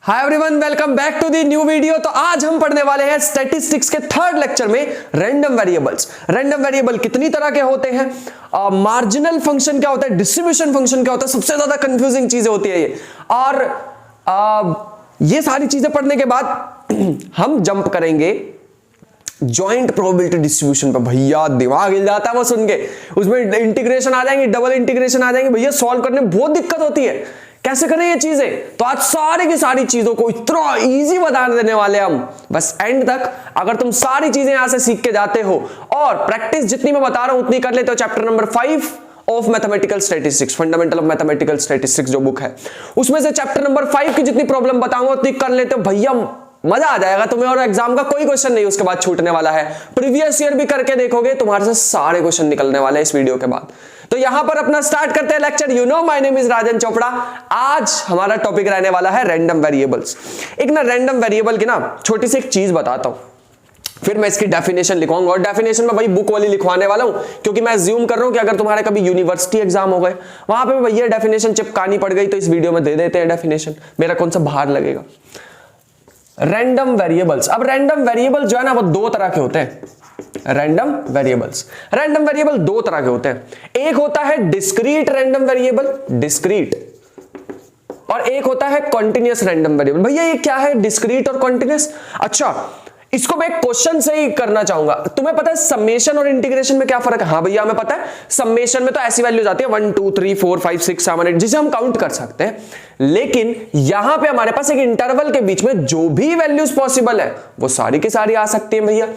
Hi everyone, welcome back to the new video. तो आज हम पढ़ने वाले हैं स्टैटिस्टिक्स के थर्ड लेक्चर में रैंडम वेरिएबल्स। रैंडम वेरिएबल कितनी तरह के होते हैं, मार्जिनल फंक्शन क्या होता है, डिस्ट्रीब्यूशन फंक्शन क्या होता है, सबसे ज्यादा कंफ्यूजिंग चीजें होती है ये। और ये सारी चीजें पढ़ने के बाद हम जंप करेंगे जॉइंट प्रोबेबिलिटी डिस्ट्रीब्यूशन पर। भैया दिमाग हिल जाता है वो सुन के, उसमें इंटीग्रेशन आ जाएंगे, डबल इंटीग्रेशन आ जाएंगे। भैया सॉल्व करने में बहुत दिक्कत होती है, कैसे करें ये चीजें। तो आज सारी की सारी चीजों को इतना इजी बता देने वाले हम, बस एंड तक अगर तुम सारी चीजें यहां से सीख के जाते हो और प्रैक्टिस जितनी मैं बता रहा हूं उतनी कर लेते हो। Chapter number 5 of mathematical statistics, fundamental of mathematical statistics जो बुक है, उसमें से चैप्टर नंबर 5 की जितनी प्रॉब्लम बताऊंगा उतनी कर लेते हो। भैया मजा आ जाएगा तुम्हें, और एग्जाम का कोई क्वेश्चन नहीं उसके बाद छूटने वाला है। प्रीवियस ईयर भी करके देखोगे, तुम्हारे से सारे क्वेश्चन निकलने वाले हैं इस वीडियो के बाद। तो यहां पर अपना स्टार्ट करते हैं lecture. You know my name is Rajan Chopra. आज हमारा टॉपिक रहने वाला है रैंडम वेरिएबल्स। एक ना रैंडम वेरिएबल की ना छोटी सी एक चीज बताता हूं, फिर मैं इसकी डेफिनेशन लिखवाऊंगा। और डेफिनेशन में वही बुक वाली लिखवाने वाला हूं, क्योंकि मैं अज्यूम कर रहा हूं कि अगर तुम्हारे कभी यूनिवर्सिटी एग्जाम हो गए, वहां पे भैया डेफिनेशन चिपकानी पड़ गई, तो इस वीडियो में दे देते हैं डेफिनेशन। मेरा कौन सा बाहर लगेगा। Random variables. अब रैंडम वेरिएबल जो है ना वो दो तरह के होते हैं। रैंडम वेरिएबल दो तरह के होते हैं। एक होता है डिस्क्रीट रैंडम वेरिएबल, डिस्क्रीट, और एक होता है कॉन्टिन्यूअस रैंडम वेरिएबल। भैया ये क्या है डिस्क्रीट और कॉन्टिन्यूअस? अच्छा, इसको मैं एक क्वेश्चन से ही करना चाहूंगा। तुम्हें पता है समेशन और इंटीग्रेशन में क्या फर्क है? हाँ भैया हमें पता है। समेशन में तो ऐसी वैल्यूज आती है 1 2 3 4 5 6 7 8 जिसे हम काउंट कर सकते हैं, लेकिन यहां पे हमारे पास एक इंटरवल के बीच में जो भी वैल्यूज पॉसिबल है वो सारी की सारी आ सकती है भैया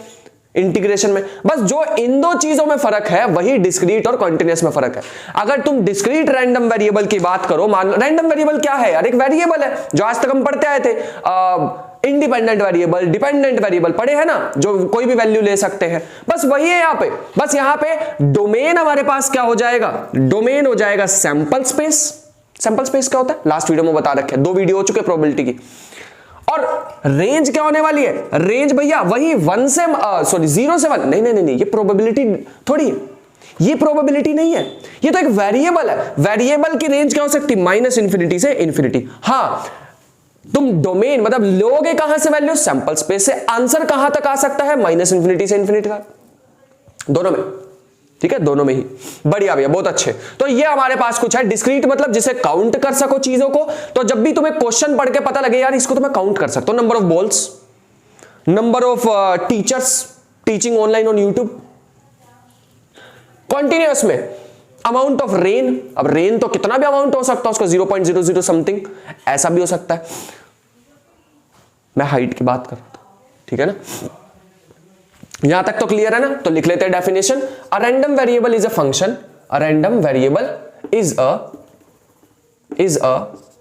इंटीग्रेशन में। बस जो इन दो चीजों में फर्क है वही डिस्क्रीट और कॉन्टिन्यूअस में फर्क है। अगर तुम डिस्क्रीट रैंडम वेरिएबल की बात करो, मान लो रैंडम वेरिएबल क्या है यार, एक वेरिएबल है जो आज तक हम पढ़ते आए थे। इंडिपेंडेंट वेरिएबल, डिपेंडेंट वेरिएबल पढ़े हैं ना, जो कोई भी वैल्यू ले सकते हैं। बस वही है यहाँ पे। बस यहाँ पे डोमेन हमारे पास क्या हो जाएगा, डोमेन हो जाएगा सैंपल स्पेस। सैंपल स्पेस क्या होता है लास्ट वीडियो में बता रखे हैं, 2 वीडियो हो चुके प्रोबेबिलिटी की। और रेंज क्या होने वाली है, रेंज भैया वही 0 से 1। नहीं, ये प्रोबेबिलिटी थोड़ी है, ये प्रोबेबिलिटी नहीं है, ये तो एक वेरिएबल है। वेरिएबल की रेंज क्या हो सकती है, -∞ से इन्फिनिटी। हाँ, तुम डोमेन मतलब लोगे कहां से वैल्यू, सैंपल स्पेस से। आंसर कहां तक आ सकता है, -∞ से इन्फिनिटी का, दोनों में। ठीक है, दोनों में ही। बढ़िया भैया, बहुत अच्छे। तो ये हमारे पास कुछ है डिस्क्रीट, मतलब जिसे काउंट कर सको चीजों को। तो जब भी तुम्हें क्वेश्चन पढ़ के पता लगे यार इसको तो मैं काउंट कर सकता हूं, number of balls, number of teachers teaching online on YouTube. Continuous में अमाउंट ऑफ रेन। अब रेन तो कितना भी अमाउंट हो सकता है, उसका 0.00 समथिंग ऐसा भी हो सकता है। मैं हाइट की बात कर रहा था, ठीक है ना। यहां तक तो क्लियर है ना। तो लिख लेते हैं definition. A random variable is a function, a random variable is a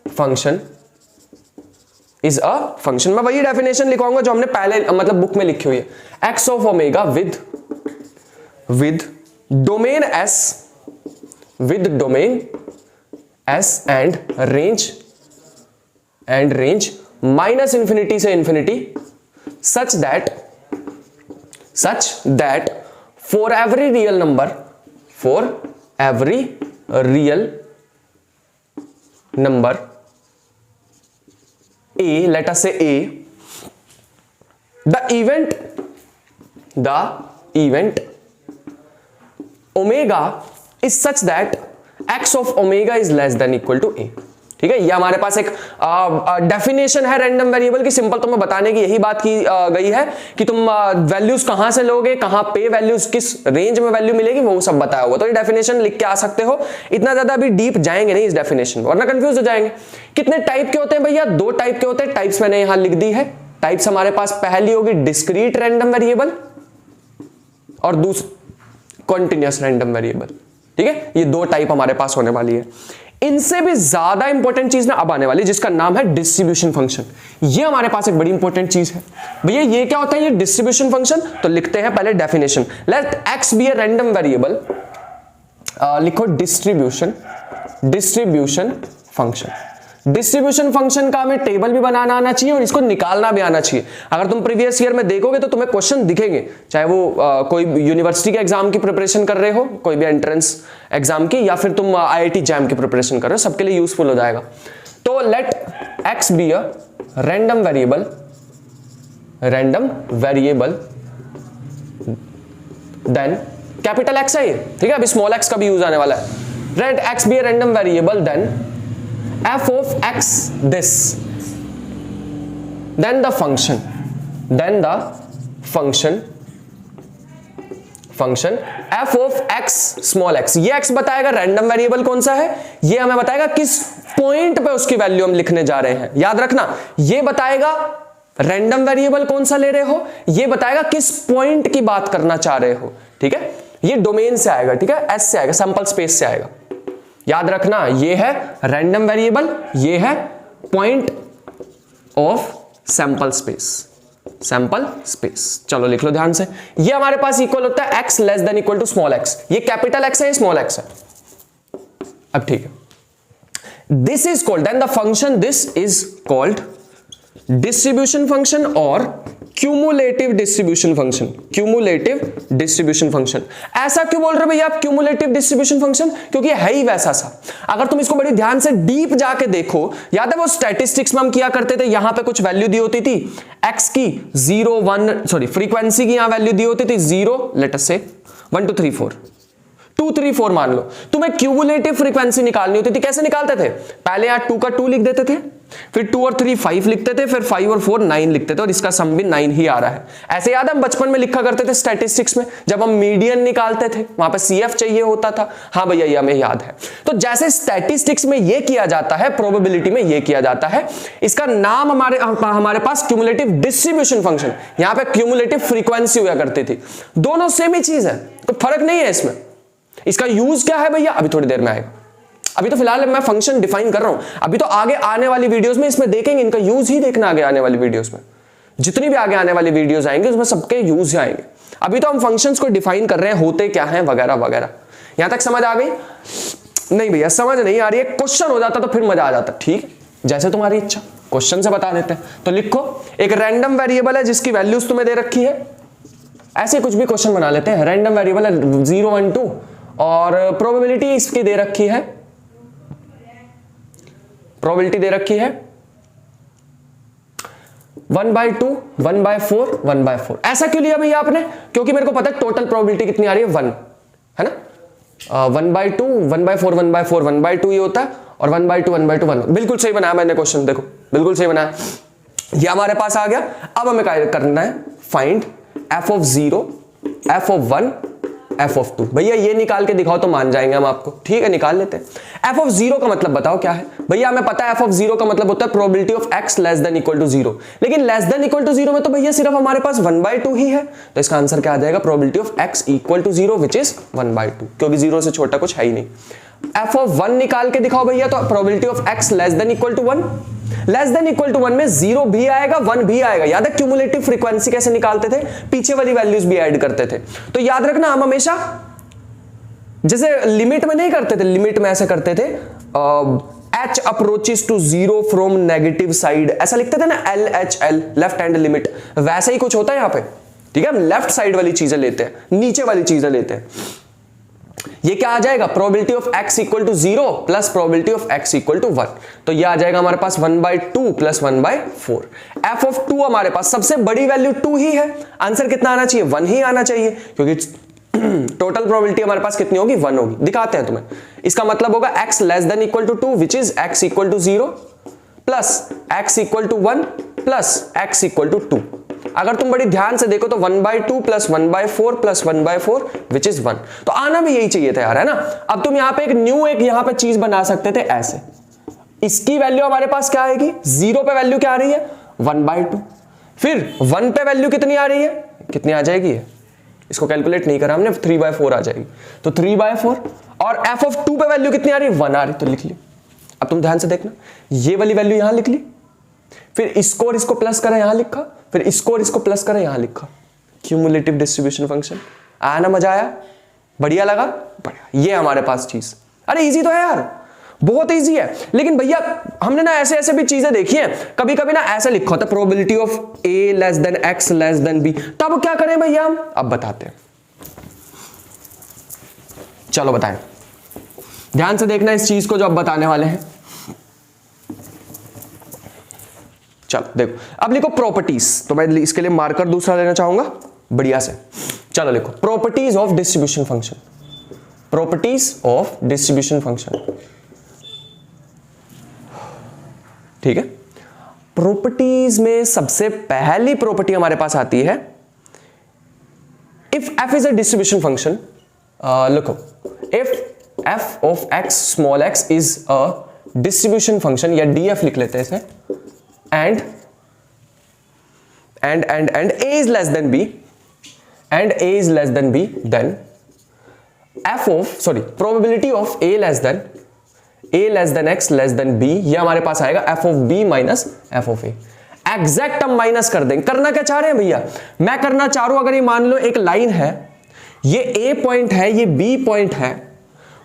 function. मैं वही डेफिनेशन लिखवाऊंगा जो हमने पहले मतलब बुक में लिखी हुई है। X of omega with domain S and range -∞ से infinity such that for every real number a, let us say a, the event omega is such that x of omega is less than equal to a। ठीक है, ये हमारे पास एक definition है random variable की। Simple तुम्हें बताने की यही बात की गई है कि तुम वैल्यूज कहां से लोगे, कहां पे वैल्यूज किस रेंज में वैल्यू मिलेगी, वो सब बताया हुआ। तो ये डेफिनेशन लिख के आ सकते हो। इतना ज्यादा अभी डीप जाएंगे नहीं इस डेफिनेशन में, वरना कंफ्यूज हो जाएंगे। कितने टाइप के होते हैं भैया, 2 टाइप के होते हैं। टाइप्स मैंने यहां लिख दी है। टाइप्स हमारे पास पहली होगी डिस्क्रीट रैंडम वेरिएबल और दूसरी कॉन्टिन्यूअस रैंडम वेरिएबल। ठीक है, ये 2 टाइप हमारे पास होने वाली है। इनसे भी ज्यादा इंपॉर्टेंट चीज ना अब आने वाली, जिसका नाम है डिस्ट्रीब्यूशन फंक्शन। ये हमारे पास एक बड़ी इंपॉर्टेंट चीज है भैया। ये क्या होता है, ये डिस्ट्रीब्यूशन फंक्शन। तो लिखते हैं पहले definition. Let X be a random variable. लिखो डिस्ट्रीब्यूशन फंक्शन। डिस्ट्रीब्यूशन फंक्शन का हमें टेबल भी बनाना आना चाहिए और इसको निकालना भी आना चाहिए। अगर तुम प्रीवियस ईयर में देखोगे तो तुम्हें क्वेश्चन दिखेंगे, चाहे वो कोई यूनिवर्सिटी के एग्जाम की प्रिपरेशन कर रहे हो, कोई भी एंट्रेंस एग्जाम की, या फिर तुम आईआईटी जैम की प्रिपरेशन कर रहे हो, सबके लिए यूजफुल हो जाएगा। तो let X be a random variable then capital X है ये, ठीक है, अभी स्मॉल एक्स का भी यूज आने वाला है, let X be a random variable then F of X this, then the function F of X small X. ये एक्स बताएगा रैंडम वेरिएबल कौन सा है, ये हमें बताएगा किस पॉइंट पे उसकी वैल्यू हम लिखने जा रहे हैं। याद रखना, ये बताएगा रैंडम वेरिएबल कौन सा ले रहे हो, ये बताएगा किस पॉइंट की बात करना चाह रहे हो, ठीक है। ये डोमेन से आएगा, ठीक है, एस से आएगा, सैंपल स्पेस से आएगा। याद रखना, ये है रैंडम वेरिएबल, ये है पॉइंट ऑफ सैंपल स्पेस। चलो लिख लो ध्यान से, ये हमारे पास इक्वल होता है x less than equal to small x। ये कैपिटल X है, स्मॉल x है। अब ठीक है, this is called, then the function this is called distribution function और क्यूमुलेटिव डिस्ट्रीब्यूशन फंक्शन। ऐसा क्यों बोल रहे हो भैया आप क्यूमुलेटिव डिस्ट्रीब्यूशन फंक्शन, क्योंकि है ही वैसा सा। अगर तुम इसको बड़ी ध्यान से डीप जाके देखो, याद है वो स्टैटिस्टिक्स में हम किया करते थे, यहां पे कुछ वैल्यू दी होती थी एक्स की 0 1 सॉरी फ्रीक्वेंसी की यहां वैल्यू दी होती थी 0 लेट अस से 1 2 3 4 2 3 4 मान लो। तुम्हें क्यूमुलेटिव फ्रीक्वेंसी निकालनी होती थी, कैसे निकालते थे, पहले यहां 2 का 2 लिख देते थे, फिर 2 और 3 5 लिखते थे, फिर 5 और 4 9 लिखते थे, और इसका सम भी 9 ही आ रहा है। ऐसे याद हम बचपन में लिखा करते थे स्टैटिस्टिक्स में, जब हम मीडियन निकालते थे वहां पे CF चाहिए होता था। हाँ भैया ये हमें याद है। तो जैसे स्टैटिस्टिक्स में ये किया जाता है, प्रोबेबिलिटी में ये किया जाता है, इसका नाम हमारे पास क्यूमुलेटिव डिस्ट्रीब्यूशन फंक्शन, यहां पे क्यूमुलेटिव फ्रीक्वेंसी हुआ करती थी। दोनों सेम ही चीज है, कोई फर्क नहीं है इसमें। इसका यूज क्या है भैया, अभी थोड़ी देर में आएगा। अभी तो फिलहाल मैं फंक्शन डिफाइन कर रहा हूं, अभी तो आगे आने वाली वीडियोस में इसमें देखेंगे, इनका यूज ही देखना आगे आने वाली वीडियोस में। जितनी भी आगे आने वाली वीडियोस आएंगे उसमें सबके यूज ही आएंगे। अभी तो हम फंक्शंस को डिफाइन कर रहे हैं, होते क्या हैं वगैरह वगैरह। यहां तक समझ आ गई? नहीं भैया समझ नहीं आ रही है, क्वेश्चन हो जाता तो फिर मजा आ जाता। ठीक, जैसे तुम्हारी इच्छा, क्वेश्चन से बता देते हैं। तो लिखो, एक रैंडम वेरिएबल है जिसकी वैल्यूज तुम्हें दे रखी है, ऐसे कुछ भी क्वेश्चन बना लेते हैं। रैंडम वेरिएबल है 0 1 2 और प्रोबेबिलिटी इसकी दे रखी है, प्रोबेबिलिटी दे रखी है 1/2 1/4 1/4। ऐसा क्यों लिया भैया आपने, क्योंकि मेरे को पता है टोटल प्रोबेबिलिटी कितनी आ रही है 1, है ना। 1/2 1/4 1/4 1/2 ये होता है, और 1/2 1/2 1। बिल्कुल सही बनाया मैंने क्वेश्चन, देखो बिल्कुल सही बनाया। ये हमारे पास आ गया। अब हमें क्या करना है, find f of 0 f of 1 f of 2। भैया ये निकाल के दिखाओ तो मान जाएंगे हम आपको। ठीक है निकाल लेते हैं। f of 0 का मतलब बताओ क्या है भैया, हमें पता है f of 0 का मतलब होता है probability of x less than equal to 0, लेकिन लेस देन इक्वल टू 0 में तो भैया सिर्फ हमारे पास 1/2 ही है, तो इसका आंसर क्या आ जाएगा, probability of x equal to 0 which is 1/2, क्योंकि 0 से छोटा कुछ है ही नहीं। f of 1 निकाल के दिखाओ भैया, तो probability of x less than equal to 1, less than equal to 1 में 0 भी आएगा 1 भी आएगा। याद है क्यूमुलेटिव फ्रीक्वेंसी कैसे निकालते थे, पीछे वाली वैल्यूज भी ऐड करते थे। तो याद रखना, हम हमेशा जैसे लिमिट में नहीं करते थे, लिमिट में ऐसे करते थे h approaches to 0 from negative side, ऐसा लिखते थे ना LHL, लेफ्ट हैंड लिमिट। वैसा ही कुछ होता है यहाँ पे। ठीक है, हम लेफ्ट साइड वाली चीजें लेते हैं, नीचे वाली चीजें लेते हैं। ये क्या आ जाएगा, probability of x equal to 0 plus probability of x equal to 1। तो ये आ जाएगा हमारे पास 1/2 प्लस 1/4। f ऑफ 2 हमारे पास सबसे बड़ी वैल्यू 2 ही है, आंसर कितना आना चाहिए, 1 ही आना चाहिए, क्योंकि टोटल प्रोबेबिलिटी हमारे पास कितनी होगी, 1 होगी। दिखाते हैं तुम्हें। इसका मतलब होगा x less than equal to 2 which is x equal to 0 plus x equal to 1 plus x equal to 2। अगर तुम बड़ी ध्यान से देखो तो 1/2 प्लस 1/4 प्लस 1/4 विच इज 1। तो आना भी यही चाहिए था यार, है ना। अब तुम यहां पे एक न्यू एक यहां पे चीज बना सकते थे ऐसे। इसकी वैल्यू हमारे पास क्या आएगी, 0 पे वैल्यू क्या आ रही है, 1/2। फिर 1 पे वैल्यू कितनी आ रही है, कितनी आ जाएगी है, इसको कैलकुलेट नहीं करा हमने, 3/4 आ जाएगी। तो 3/4 और f ऑफ 2 पे वैल्यू कितनी आ रही है, 1 आ रही, तो लिख ली। अब तुम ध्यान से देखना, ये वाली वैल्यू यहां लिख ली, फिर इसको और इसको प्लस करा यहां लिखा, फिर इसको और इसको प्लस करा यहां लिखा। Cumulative distribution function. आया ना, मजा आया, बढ़िया लगा, बढ़िया। ये हमारे पास चीज, अरे इजी तो है यार, बहुत इजी है। लेकिन भैया हमने ना ऐसे ऐसे भी चीजें देखी हैं, कभी कभी ना ऐसे लिखा होता है probability of a less than x less then b, तब क्या करें भैया हम, अब बताते हैं। चलो बताएं, ध्यान से देखना इस चीज को जो अब बताने वाले हैं। चलो देखो, अब लिखो प्रॉपर्टीज, तो मैं इसके लिए मार्कर दूसरा लेना चाहूंगा बढ़िया से। चलो लिखो properties of distribution function, properties of distribution function. ठीक है, प्रॉपर्टीज में सबसे पहली प्रॉपर्टी हमारे पास आती है, if f is a distribution function, लिखो if f of x small x is a distribution function, या df लिख लेते हैं इसे, and a is less than b, and a is less than b, then probability of a less than x less than b, ये हमारे पास आएगा f of b minus f of a। Exact हम minus कर देंगे। करना क्या चाह रहे हैं भैया, मैं करना चाह रहा हूं, अगर ये मान लो एक लाइन है, ये a पॉइंट है, ये b पॉइंट है,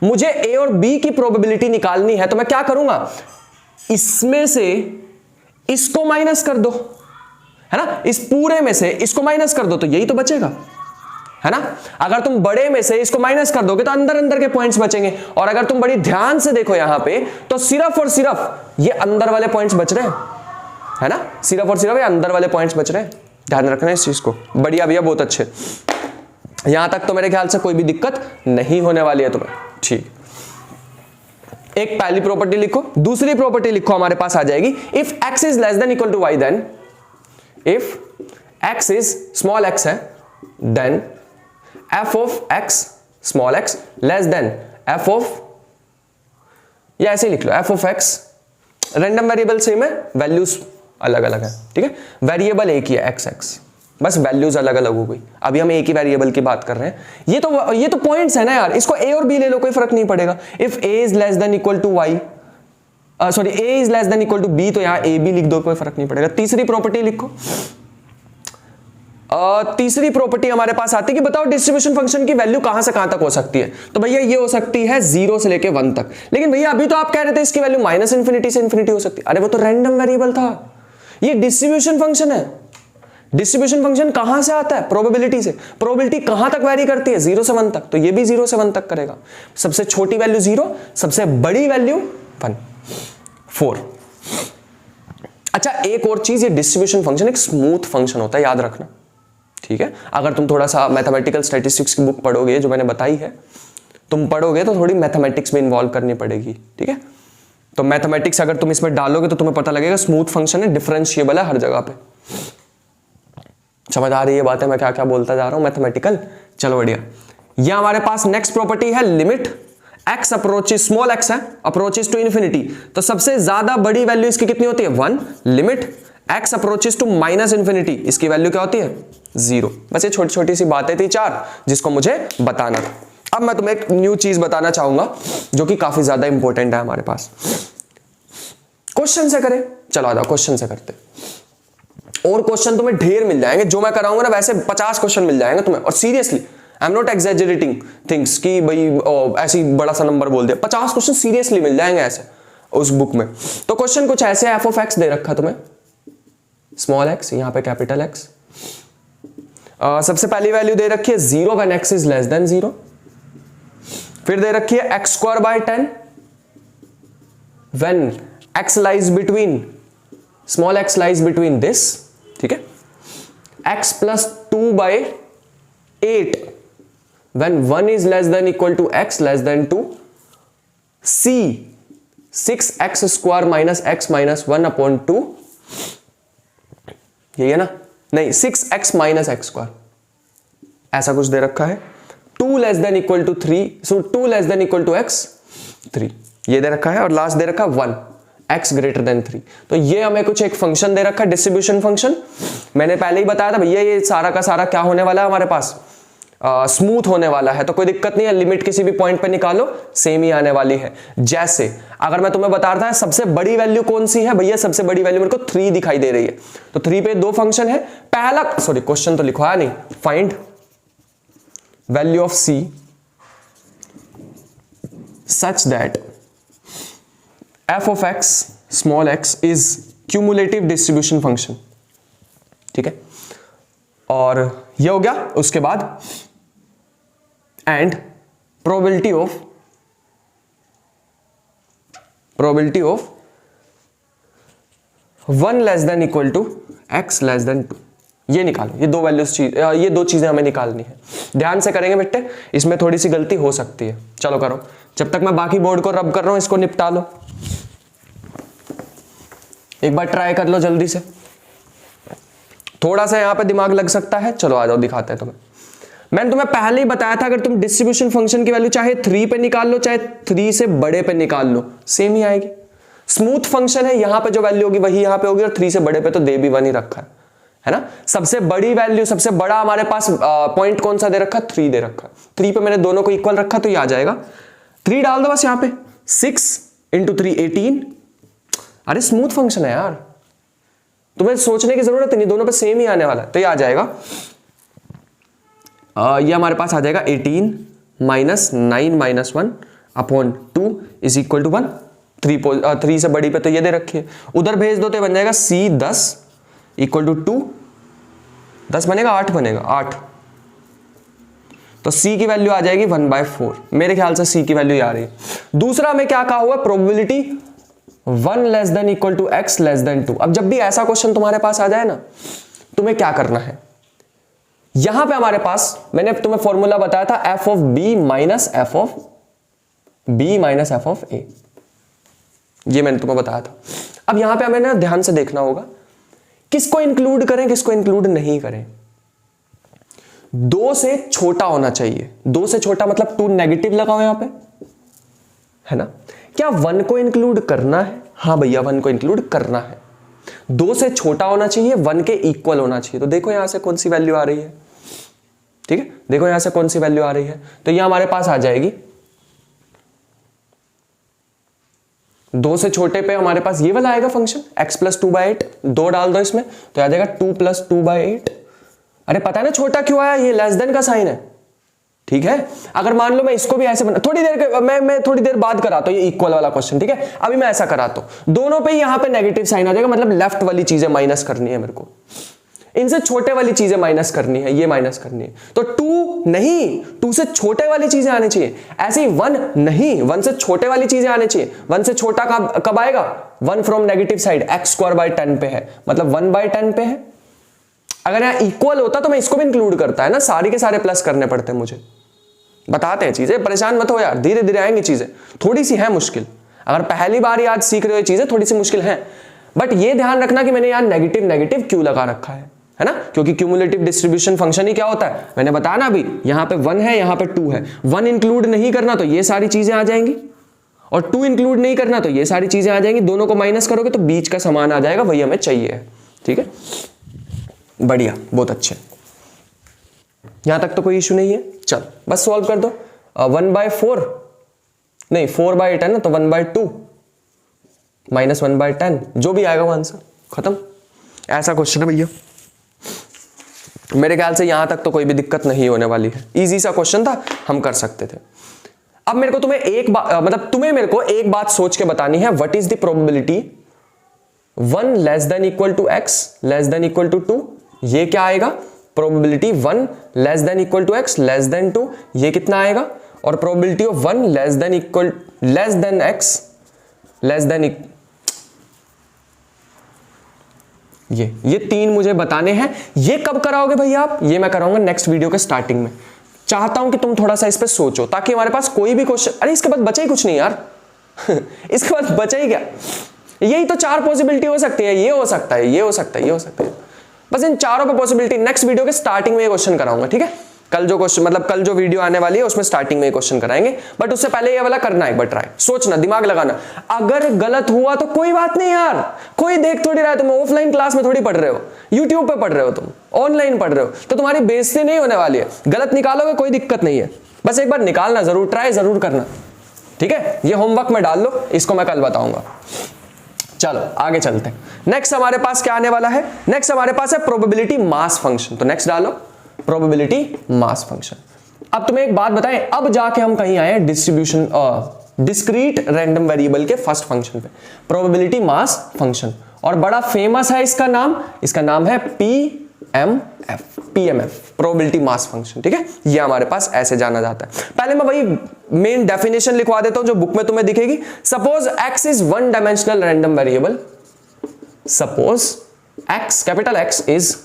मुझे a और b की प्रोबेबिलिटी निकालनी है, तो मैं क्या करूंगा, इसमें से इसको माइनस कर दो, है ना, इस पूरे में से इसको माइनस कर दो, तो यही तो बचेगा, है ना। अगर तुम बड़े में से इसको माइनस कर दोगे तो अंदर अंदर के पॉइंट्स बचेंगे, और अगर तुम बड़ी ध्यान से देखो यहां पे, तो सिर्फ और सिर्फ ये अंदर वाले पॉइंट्स बच रहे हैं, है ना, सिर्फ और सिर्फ ये अंदर वाले पॉइंट्स बच रहे हैं। ध्यान रखना इस चीज को। बढ़िया भैया, बहुत अच्छे, यहां तक तो मेरे ख्याल से कोई भी दिक्कत नहीं होने वाली है तुम्हें। ठीक, एक पहली प्रॉपर्टी लिखो, दूसरी प्रॉपर्टी लिखो, हमारे पास आ जाएगी if x is less than equal to y, then if x is small x है, then f of x small x less than f of, या ऐसे ही लिख लो, f of x, random variable same है, वैल्यूज अलग अलग है, ठीक है, वेरिएबल एक ही है x, बस वैल्यूज अलग अलग हो गई। अभी हम एक ही वेरिएबल की बात कर रहे हैं। ये तो पॉइंट्स है ना यार, इसको a और b ले लो, कोई फर्क नहीं पड़ेगा। If a is less than equal to y, sorry a is less than equal to b, तो यहां a b लिख दो, कोई फर्क नहीं पड़ेगा। तीसरी प्रॉपर्टी लिखो। तीसरी प्रॉपर्टी हमारे पास आती है कि बताओ डिस्ट्रीब्यूशन फंक्शन की वैल्यू कहां से कहां तक हो सकती है। तो भैया ये हो सकती है 0 से लेके 1 तक। लेकिन भैया अभी तो आप कह रहे थे इसकी वैल्यू माइनस इंफिनिटी से इंफिनिटी हो सकती है। अरे वो तो रैंडम वेरिएबल था, ये डिस्ट्रीब्यूशन फंक्शन है। डिस्ट्रीब्यूशन फंक्शन कहां से आता है, प्रोबेबिलिटी से। प्रोबेबिलिटी कहां तक वैरी करती है, 0 से 1 तक, तो ये भी 0 से 1 तक करेगा। सबसे छोटी वैल्यू 0, सबसे बड़ी वैल्यू 1, 4। अच्छा एक और चीज, ये डिस्ट्रीब्यूशन फंक्शन एक स्मूथ फंक्शन होता है, याद रखना, ठीक है। अगर तुम थोड़ा सा मैथमेटिकल स्टैटिस्टिक्स की बुक पढ़ोगे, जो मैंने बताई है, तुम पढ़ोगे तो थोड़ी मैथमेटिक्स में इन्वॉल्व करनी पड़ेगी, ठीक है। तो मैथमेटिक्स अगर तुम इसमें डालोगे तो तुम्हें पता लगेगा स्मूथ फंक्शन है, डिफरेंशिएबल है हर जगह पे। समझ आ रही है बात है, मैं क्या क्या बोलता जा रहा हूं मैथमेटिकल। चलो बढ़िया। यह हमारे पास नेक्स्ट प्रॉपर्टी है, limit x approaches, small x है, अप्रोचेस टू इन्फिनिटी, तो सबसे ज्यादा बड़ी वैल्यू इसकी कितनी होती है, 1। Limit x approaches to minus infinity, इसकी वैल्यू क्या होती है, 0। बस ये छोटी छोटी सी बातें थी 4, जिसको मुझे बताना था। अब मैं तुम्हें एक न्यू चीज बताना चाहूंगा जो कि काफी ज्यादा इंपॉर्टेंट है हमारे पास। क्वेश्चन से करें, चलो आ जाओ क्वेश्चन से करते। और क्वेश्चन तुम्हें ढेर मिल जाएंगे, जो मैं कराऊंगा ना वैसे 50 क्वेश्चन मिल जाएंगे तुम्हें। और seriously I am not exaggerating things कि भाई ऐसी बड़ा सा नंबर बोल दिया, 50 क्वेश्चन सीरियसली मिल जाएंगे ऐसे उस बुक में। तो क्वेश्चन कुछ ऐसे, एफ ऑफ एक्स दे रखा तुम्हें, स्मॉल एक्स, यहां पे कैपिटल एक्स। सबसे पहली वैल्यू दे रखी है 0 when x is less than 0। फिर दे रखी है x square by 10 when x lies between, small x lies between this, ठीक है। x plus 2 by 8 when 1 is less than equal to x less than 2, c 6x square minus x minus 1 upon 2, यही है ना, नहीं 6x minus x square, ऐसा कुछ दे रखा है। 2 less than equal to 3, so 2 less than equal to x 3, ये दे रखा है। और लास्ट दे रखा है 1, x ग्रेटर देन 3। तो ये हमें कुछ एक फंक्शन दे रखा है, डिस्ट्रीब्यूशन फंक्शन। मैंने पहले ही बताया था भैया ये सारा का सारा क्या होने वाला है हमारे पास, स्मूथ होने वाला है। तो कोई दिक्कत नहीं है, लिमिट किसी भी पॉइंट पे निकालो सेम ही आने वाली है। जैसे अगर मैं तुम्हें बता रहा था सबसे बड़ी वैल्यू कौन सी है, भैया सबसे बड़ी वैल्यू मेरे को 3 दिखाई दे रही है। तो 3 पे 2 फंक्शन है। पहला, सॉरी क्वेश्चन तो लिखवाया नहीं, find value of c such that f of x small x is cumulative distribution function, ठीक है। और ये हो गया। उसके बाद and probability of 1 less than equal to x less than 2, ये निकालो। ये दो वैल्यूज ये दो चीजें हमें निकालनी है। ध्यान से करेंगे बेटे, इसमें थोड़ी सी गलती हो सकती है। चलो करो, जब तक मैं बाकी बोर्ड को रब कर रहा हूं इसको निपटा लो। एक बार ट्राई कर लो जल्दी से, थोड़ा सा यहां पे दिमाग लग सकता है। चलो आ जाओ, दिखाते हैं तुम्हें। मैंने तुम्हें पहले ही बताया था, अगर तुम डिस्ट्रीब्यूशन फंक्शन की वैल्यू चाहे 3 पे निकाल लो, चाहे 3 से बड़े पे निकाल लो, सेम ही आएगी। स्मूथ फंक्शन है, यहां पे जो वैल्यू होगी वही यहां पे होगी, और 3 से बड़े पे तो दे भी 1 ही रखा है ना। सबसे बड़ी वैल्यू, सबसे बड़ा हमारे पास पॉइंट कौन सा दे रखा? 3 दे रखा। 3 पे मैंने दोनों को इक्वल रखा, तो ये आ जाएगा। 3 डाल दो बस यहां पे, 6 × 3 18। अरे स्मूथ फंक्शन है यार, तुम्हें सोचने की जरूरत नहीं, दोनों पे सेम ही आने वाला है। तो ये आ जाएगा, ये हमारे पास आ जाएगा 18 - 9 - 1 अपॉन 2 इज इक्वल टू 1। 3 से बड़ी पे तो ये दे रखी है, उधर भेज दो तो बन जाएगा C 10 इक्वल टू 2। 10 बनेगा, 8 बनेगा, 8। तो C की वैल्यू आ जाएगी 1/4। मेरे ख्याल से C की वैल्यू आ रही है। दूसरा में क्या कहा हुआ? Probability 1 less than equal to x less than 2। अब जब भी ऐसा क्वेश्चन तुम्हारे पास आ जाए ना, तुम्हें क्या करना है? यहां पे हमारे पास मैंने तुम्हें फॉर्मूला बताया था, f of b minus f of b minus f of a। ये मैंने तुम्हें बताया था। अब यहां पे हमें ना ध्यान से देखना होगा, किसको इंक्लूड करें, किसको इंक्लूड नहीं करें। 2 से छोटा होना चाहिए। 2 से छोटा मतलब 2 नेगेटिव लगाओ यहां पे, है ना। क्या 1 को इंक्लूड करना है? हाँ भैया, 1 को इंक्लूड करना है। 2 से छोटा होना चाहिए, 1 के इक्वल होना चाहिए। तो देखो यहां से कौन सी वैल्यू आ रही है, ठीक है। देखो यहां से कौन सी वैल्यू आ रही है, तो यह हमारे पास आ जाएगी 2 से छोटे पे हमारे पास ये वाला आएगा फंक्शन x + 2/8। 2 डाल दो इसमें तो आ जाएगा 2 + 2/8। अरे पता है ना छोटा क्यों आया? ये लेस देन का साइन है, ठीक है। अगर मान लो मैं इसको भी ऐसे बना, थोड़ी देर मैं थोड़ी देर बाद कराता हूं ये इक्वल वाला क्वेश्चन, ठीक है। अभी मैं ऐसा कराता हूं, दोनों पे यहां पे नेगेटिव साइन आ जाएगा, मतलब लेफ्ट वाली चीजें माइनस करनी है मेरे को, इनसे छोटे वाली चीजें माइनस करनी है, ये माइनस करनी है। तो 2 नहीं, 2 से छोटे वाली चीजें आनी चाहिए। ऐसे ही 1 नहीं, 1 से छोटे वाली चीजें आनी चाहिए। 1 से छोटा कब आएगा? 1 फ्रॉम नेगेटिव साइड, x²/10 पे है, मतलब 1/10 पे है। अगर यहां इक्वल होता तो मैं इसको भी इंक्लूड करता, है ना। सारे के सारे प्लस करने पड़ते हैं मुझे। बताते हैं चीजें, परेशान मत हो यार, धीरे धीरे आएंगी चीजें। थोड़ी सी है मुश्किल, अगर पहली बार ही आज सीख रहे हो चीजें थोड़ी सी मुश्किल है, बट ये ध्यान रखना कि मैंने यहां नेगेटिव नेगेटिव क्यों लगा रखा है ना। क्योंकि क्यूमुलेटिव डिस्ट्रीब्यूशन फंक्शन ही क्या होता है, मैंने बताया ना अभी। यहां पे 1 है, यहां पे 2 है। 1 इंक्लूड नहीं करना तो ये सारी चीजें आ जाएंगी, और 2 इंक्लूड नहीं करना तो ये सारी चीजें आ जाएंगी। दोनों को माइनस करोगे तो बीच का समान आ जाएगा, वही हमें चाहिए, ठीक है। बढ़िया, बहुत अच्छे, यहां तक तो कोई इशू नहीं है। चल बस सॉल्व कर दो। 1/4 नहीं, 4/8 है ना, तो 1/2 माइनस 1/10, जो भी आएगा वो आंसर, खत्म। ऐसा क्वेश्चन है भैया, मेरे ख्याल से यहां तक तो कोई भी दिक्कत नहीं होने वाली है। इजी सा क्वेश्चन था, हम कर सकते थे। अब मेरे को तुम्हें एक बात, मतलब तुम्हें मेरे को एक बात सोच के बतानी है, what is the probability 1 less than equal to x less than equal to 2। ये क्या आएगा? Probability 1 less than equal to x less than 2, ये कितना आएगा? और probability of 1 less than equal less than x less than, ये 3 मुझे बताने हैं। ये कब कराओगे भैया आप? ये मैं कराऊंगा नेक्स्ट वीडियो के स्टार्टिंग में। चाहता हूं कि तुम थोड़ा सा इस पे सोचो, ताकि हमारे पास कोई भी क्वेश्चन, अरे इसके बाद बचा ही कुछ नहीं यार इसके बाद बचा ही क्या? यही तो 4 पॉसिबिलिटी हो सकती है, ये हो सकता है, ये हो सकता है, ये हो सकता है। बस इन चारों पे पॉसिबिलिटी नेक्स्ट वीडियो के स्टार्टिंग में ये क्वेश्चन कराऊंगा, ठीक है। कल जो क्वेश्चन, मतलब कल जो वीडियो आने वाली है उसमें स्टार्टिंग में ये क्वेश्चन कराएंगे, बट उससे पहले ये वाला करना है एक बार ट्राई। सोचना, दिमाग लगाना। अगर गलत हुआ तो कोई बात नहीं यार, कोई देख थोड़ी रहा है, तुम ऑफलाइन क्लास में थोड़ी पढ़ रहे हो, यूट्यूब पे पढ़ रहे हो, तुम ऑनलाइन पढ़ रहे हो, तो तुम्हारी बेइज्जती नहीं होने वाली है। गलत निकालोगे कोई दिक्कत नहीं है, बस एक बार निकालना जरूर, ट्राई जरूर करना, ठीक है। ये होमवर्क में डाल लो, इसको मैं कल बताऊंगा। चलो आगे चलते हैं। नेक्स्ट हमारे पास क्या आने वाला है? नेक्स्ट हमारे पास है प्रोबेबिलिटी मास फंक्शन। तो नेक्स्ट डालो प्रोबेबिलिटी मास फंक्शन। अब तुम्हें एक बात बताएं, अब जाके हम कहीं आए डिस्ट्रीब्यूशन डिस्क्रीट रैंडम वेरिएबल के फर्स्ट फंक्शन पे, प्रोबेबिलिटी मास फंक्शन, और बड़ा फेमस है इसका नाम है PMF, प्रोबेबिलिटी मास फंक्शन, ठीक है। ये हमारे पास ऐसे जाना जाता है। पहले मैं वही मेन डेफिनेशन लिखवा देता हूं जो बुक में तुम्हें दिखेगी। Suppose x is 1 dimensional random variable, suppose x, capital X is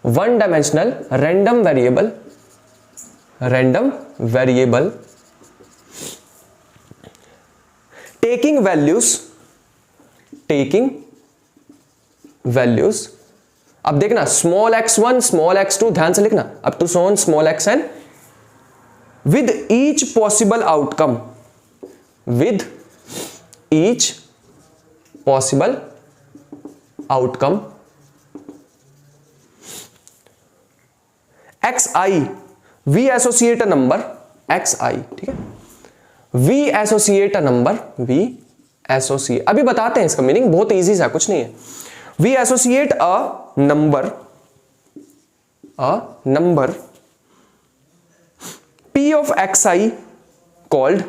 one dimensional random variable taking values, अब देखना स्मॉल x1 स्मॉल x2 ध्यान से लिखना, up to so on small xn with each possible outcome xi we associate a number xi, ठीक है, we associate a number, अभी बताते हैं इसका मीनिंग, बहुत इजी सा, कुछ नहीं है। we associate a number p of xi called,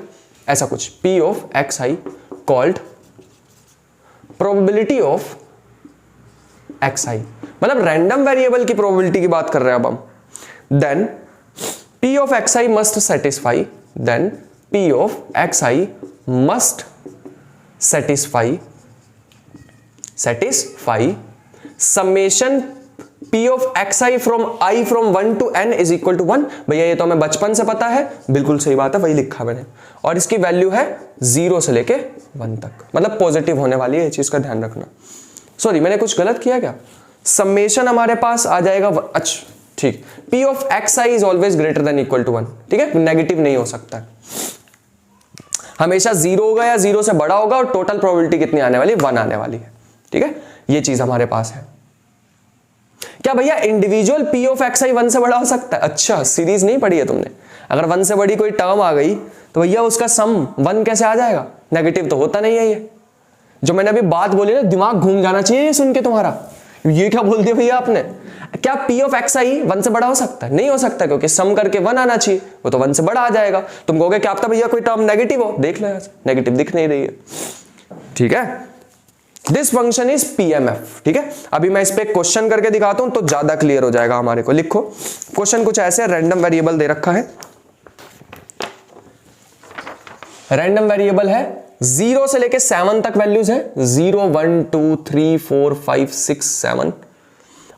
ऐसा कुछ, p of xi called probability of xi, मतलब रैंडम वेरिएबल की प्रोबेबिलिटी की बात कर रहे हैं अब हम। then p of xi must satisfy summation p of xi from I from 1 to n is equal to 1। भैया ये तो हमें बचपन से पता है, बिल्कुल सही बात है, वही लिखा मैंने, और इसकी वैल्यू है 0 से लेके 1 तक, मतलब पॉजिटिव होने वाली है, ये चीज का ध्यान रखना। सॉरी मैंने कुछ गलत किया क्या, समेशन हमारे पास आ जाएगा, अच्छा ठीक, p of xi is always greater than equal to 1, ठीक है, नेगेटिव नहीं हो सकता, हमेशा 0 होगा या 0 से बड़ा होगा, और टोटल प्रोबेबिलिटी कितनी आने वाली है, 1 आने वाली है, ठीक है, ये चीज हमारे पास है। क्या भैया इंडिविजुअल p of xi 1 से बड़ा हो सकता है? अच्छा सीरीज नहीं पढ़ी है तुमने, अगर 1 से बड़ी कोई टर्म आ गई तो भैया उसका सम 1 कैसे आ जाएगा, नेगेटिव तो होता नहीं है। ये जो मैंने अभी बात बोली ना, दिमाग घूम जाना चाहिए सुन के तुम्हारा, ये क्या बोल दिया भैया आपने, क्या p of xi 1 से बड़ा हो सकता है? नहीं हो सकता, क्योंकि सम करके 1 आना चाहिए, वो तो 1 से बड़ा आ जाएगा। तुम कहोगे क्या पता भैया कोई टर्म नेगेटिव हो, देख लो यार नेगेटिव दिख नहीं रही है, ठीक है। दिस फंक्शन इज PMF, ठीक है। अभी मैं इस पे क्वेश्चन करके दिखाता हूं तो ज्यादा क्लियर हो जाएगा हमारे को। लिखो क्वेश्चन कुछ ऐसे, रैंडम वेरिएबल दे रखा है, रैंडम वेरिएबल है, 0 से लेके 7 तक वैल्यूज है, 0 1 2 3 4 5 6 7,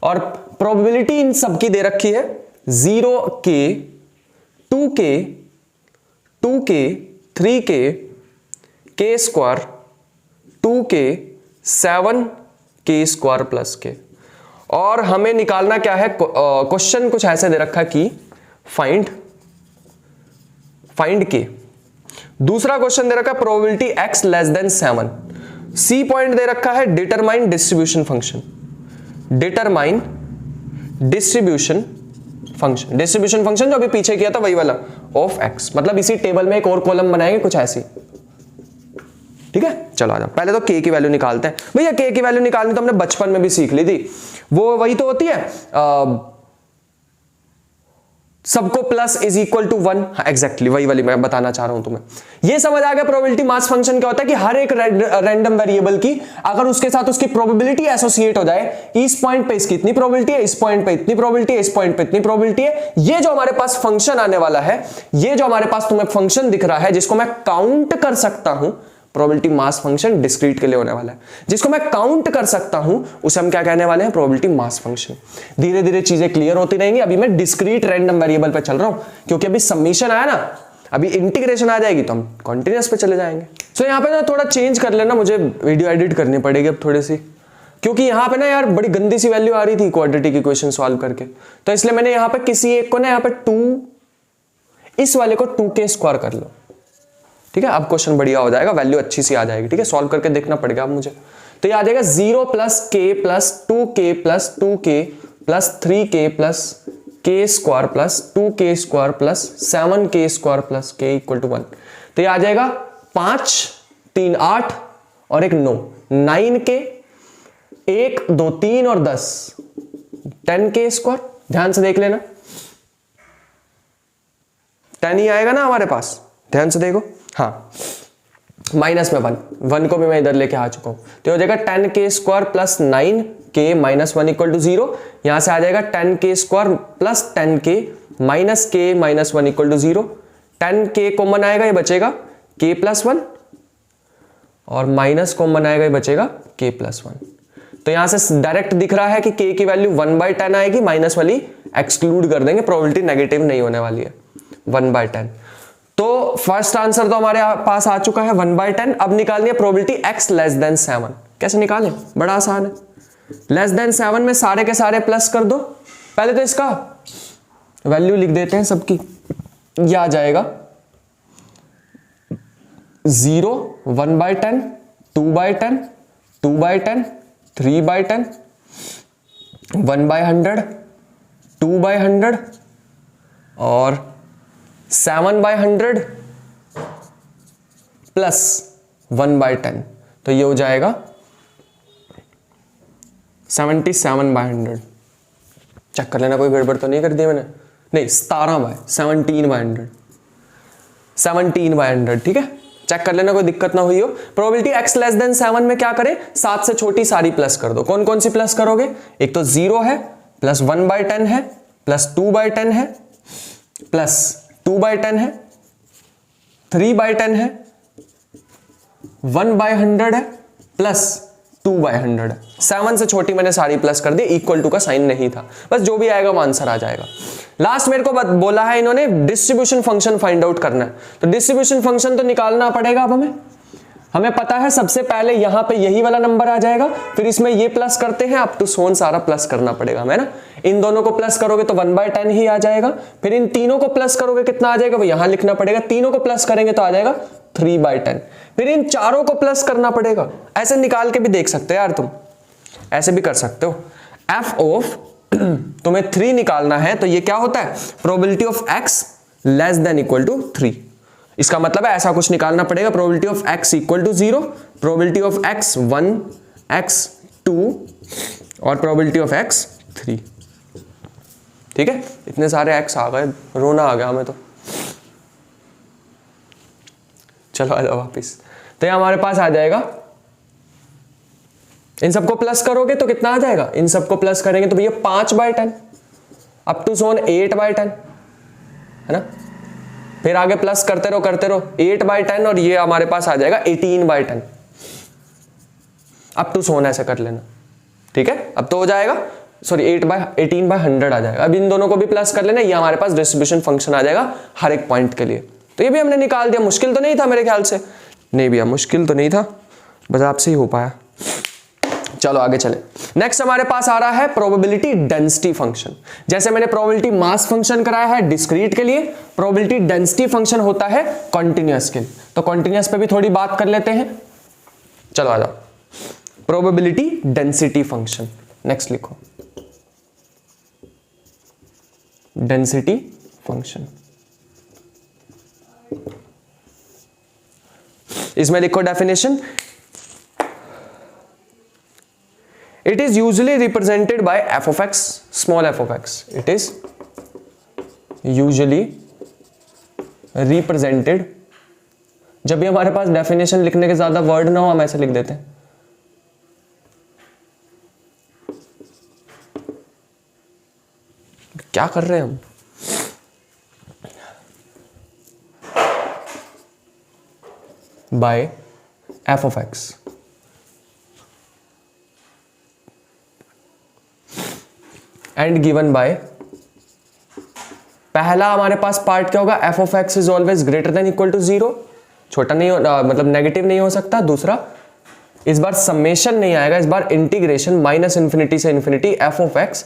और प्रोबेबिलिटी इन सबकी दे रखी है 0k 2k 3k k square 2k 7k square plus के। और हमें निकालना क्या है, क्वेश्चन कुछ ऐसे दे रखा है कि फाइंड के। दूसरा क्वेश्चन दे रखा है probability x less than 7। C point दे रखा है determine distribution function, determine distribution function जो अभी पीछे किया था वही वाला, ऑफ x, मतलब इसी टेबल में एक और कॉलम बनाएंगे कुछ ऐसी, ठीक है। चलो आ जाओ, पहले तो k की वैल्यू निकालते हैं। भैया k की वैल्यू निकालनी तो हमने बचपन में भी सीख ली थी, वो वही तो होती है, सबको plus is equal to 1, exactly वही वाली मैं बताना चाह रहा हूं तुम्हें। ये समझ आ गया प्रोबेबिलिटी मास फंक्शन क्या होता है, कि हर एक रैंडम वेरिएबल की अगर उसके साथ उसकी प्रोबेबिलिटी एसोसिएट हो जाए, इस पॉइंट पे इसकी इतनी प्रोबेबिलिटी है, इस पॉइंट पे इतनी प्रोबेबिलिटी है, इस पॉइंट पे इतनी प्रोबेबिलिटी है। ये जो हमारे पास फंक्शन आने वाला है, ये जो हमारे पास तुम्हें फंक्शन दिख रहा है जिसको मैं काउंट कर सकता हूं, प्रोबेबिलिटी मास फंक्शन डिस्क्रीट के लिए होने वाला है, जिसको मैं काउंट कर सकता हूं उसे हम क्या कहने वाले हैं, प्रोबेबिलिटी मास फंक्शन। धीरे धीरे चीजें क्लियर होती रहेंगी। अभी मैं डिस्क्रीट रैंडम वेरिएबल पे चल रहा हूं, क्योंकि अभी समीशन आया ना, अभी इंटीग्रेशन आ जाएगी तो हम कॉन्टिन्यूअस पे चले जाएंगे। सो यहाँ पे ना थोड़ा चेंज कर लेना, मुझे वीडियो एडिट करनी पड़ेगी अब थोड़ी सी, क्योंकि यहाँ पे ना यार बड़ी गंदी सी वैल्यू आ रही थी क्वाड्रेटिक इक्वेशन सॉल्व करके, तो इसलिए मैंने यहाँ पे किसी एक को ना यहाँ पे 2, इस वाले को 2k स्क्वायर कर लो, ठीक है। अब क्वेश्चन बढ़िया हो जाएगा, वैल्यू अच्छी सी आ जाएगी, ठीक है। सॉल्व करके देखना पड़ेगा अब मुझे, तो ये आ जाएगा 0 plus k plus 2k plus 2k plus 3k plus k square plus 2k square plus 7k square plus k equal to 1। तो ये आ जाएगा 5 3 8 और एक 9, 9k 1 2 3 और 10 10k स्क्वायर। ध्यान से देख लेना, 10 ही आएगा ना हमारे पास, ध्यान से देखो, हाँ माइनस में 1 को भी मैं इधर लेके आ चुका हूं, तो हो जाएगा 10k square plus 9k minus 1 equal to 0। यहां से आ जाएगा 10k square plus 10k minus k minus 1 equal to 0। 10k common आएगा, ये बचेगा k प्लस 1, और माइनस कॉमन आएगा, ये बचेगा k प्लस 1। तो यहां से डायरेक्ट दिख रहा है कि k की वैल्यू 1/10 आएगी, माइनस वाली एक्सक्लूड कर देंगे, प्रोबेबिलिटी नेगेटिव नहीं होने वाली है 1/10। तो फर्स्ट आंसर तो हमारे पास आ चुका है 1/10। अब निकालनी है प्रोबेबिलिटी x लेस देन 7। कैसे निकालें? बड़ा आसान है, लेस देन 7 में सारे के सारे प्लस कर दो। पहले तो इसका वैल्यू लिख देते हैं सबकी, यह आ जाएगा 0, 1/10, 2/10, 2/10, 3/10, 1/100, 2/100 और 7/100 प्लस 1/10। तो ये हो जाएगा 77/100। चेक कर लेना कोई गड़बड़ तो नहीं कर दिया मैंने, नहीं 17/100, 17/100। ठीक है, चेक कर लेना कोई दिक्कत ना हुई हो। प्रोबेबिलिटी x लेस देन 7 में क्या करें, 7 से छोटी सारी प्लस कर दो। कौन कौन सी प्लस करोगे? एक तो 0 है, प्लस 1/10 है, प्लस 2/10 है, प्लस 2/10 है, 3/10 है, 1/100 है, प्लस 2/100 है। 7 से छोटी मैंने सारी प्लस कर दी, इक्वल टू का साइन नहीं था, बस जो भी आएगा वो आंसर आ जाएगा। लास्ट मेरे को बोला है इन्होंने डिस्ट्रीब्यूशन फंक्शन फाइंड आउट करना है, तो डिस्ट्रीब्यूशन फंक्शन तो निकालना पड़ेगा। अब हमें पता है सबसे पहले यहां पे यही वाला नंबर आ जाएगा, फिर इसमें ये प्लस करते हैं, अप टू सोन सारा प्लस करना पड़ेगा हमें ना। इन दोनों को प्लस करोगे तो 1/10 ही आ जाएगा, फिर इन तीनों को प्लस करोगे कितना आ जाएगा वो यहां लिखना पड़ेगा, तीनों को प्लस करेंगे तो आ जाएगा 3/10, फिर इन चारों को प्लस करना पड़ेगा। ऐसे निकाल के भी देख सकते हो यार, तुम ऐसे भी कर सकते हो। एफ ऑफ तुम्हें 3 निकालना है, तो ये क्या होता है, probability of x less than equal to 3। इसका मतलब है ऐसा कुछ निकालना पड़ेगा, probability of x equal to 0, probability of x 1, x 2 और प्रोबेबिलिटी ऑफ x 3। ठीक है, इतने सारे x आ गए, रोना आ गया हमें तो। चलो आ जाओ वापिस। तो ये हमारे पास आ जाएगा, इन सबको प्लस करोगे तो कितना आ जाएगा, इन सबको प्लस करेंगे तो भैया 5/10 अप टू सोन 8/10 है ना। फिर आगे प्लस करते रहो 8/10 और ये हमारे पास आ जाएगा 18/10 अप टू सोन, ऐसे कर लेना। ठीक है, अब तो हो जाएगा, सॉरी 18/100 आ जाएगा। अब इन दोनों को भी प्लस कर लेना, ये हमारे पास डिस्ट्रीब्यूशन फंक्शन आ जाएगा हर एक पॉइंट के लिए। तो ये भी हमने निकाल दिया, मुश्किल तो नहीं था मेरे ख्याल से, नहीं भैया मुश्किल तो नहीं था, बस आपसे ही हो पाया। चलो आगे चले। नेक्स्ट हमारे पास आ रहा है प्रोबेबिलिटी डेंसिटी फंक्शन। जैसे मैंने प्रोबेबिलिटी मास फंक्शन कराया है डिस्क्रीट के लिए, प्रोबेबिलिटी डेंसिटी फंक्शन होता है कॉन्टिन्यूअस के लिए। तो कॉन्टिन्यूअस पे भी थोड़ी बात कर लेते हैं। चलो आ जाओ, प्रोबेबिलिटी डेंसिटी फंक्शन नेक्स्ट लिखो, डेंसिटी फंक्शन। इसमें लिखो definition, it is usually represented by f of x, small f of x. It is usually represented, जब भी हमारे पास डेफिनेशन लिखने के ज्यादा वर्ड ना हो हम ऐसे लिख देते हैं। क्या कर रहे हैं हम, by f of x and given by, पहला हमारे पास पार्ट क्या होगा, f of x is always greater than equal to 0, छोटा नहीं हो मतलब नेगेटिव नहीं हो सकता। दूसरा, इस बार समेशन नहीं आएगा, इस बार इंटीग्रेशन माइनस इन्फिनिटी से infinity f of x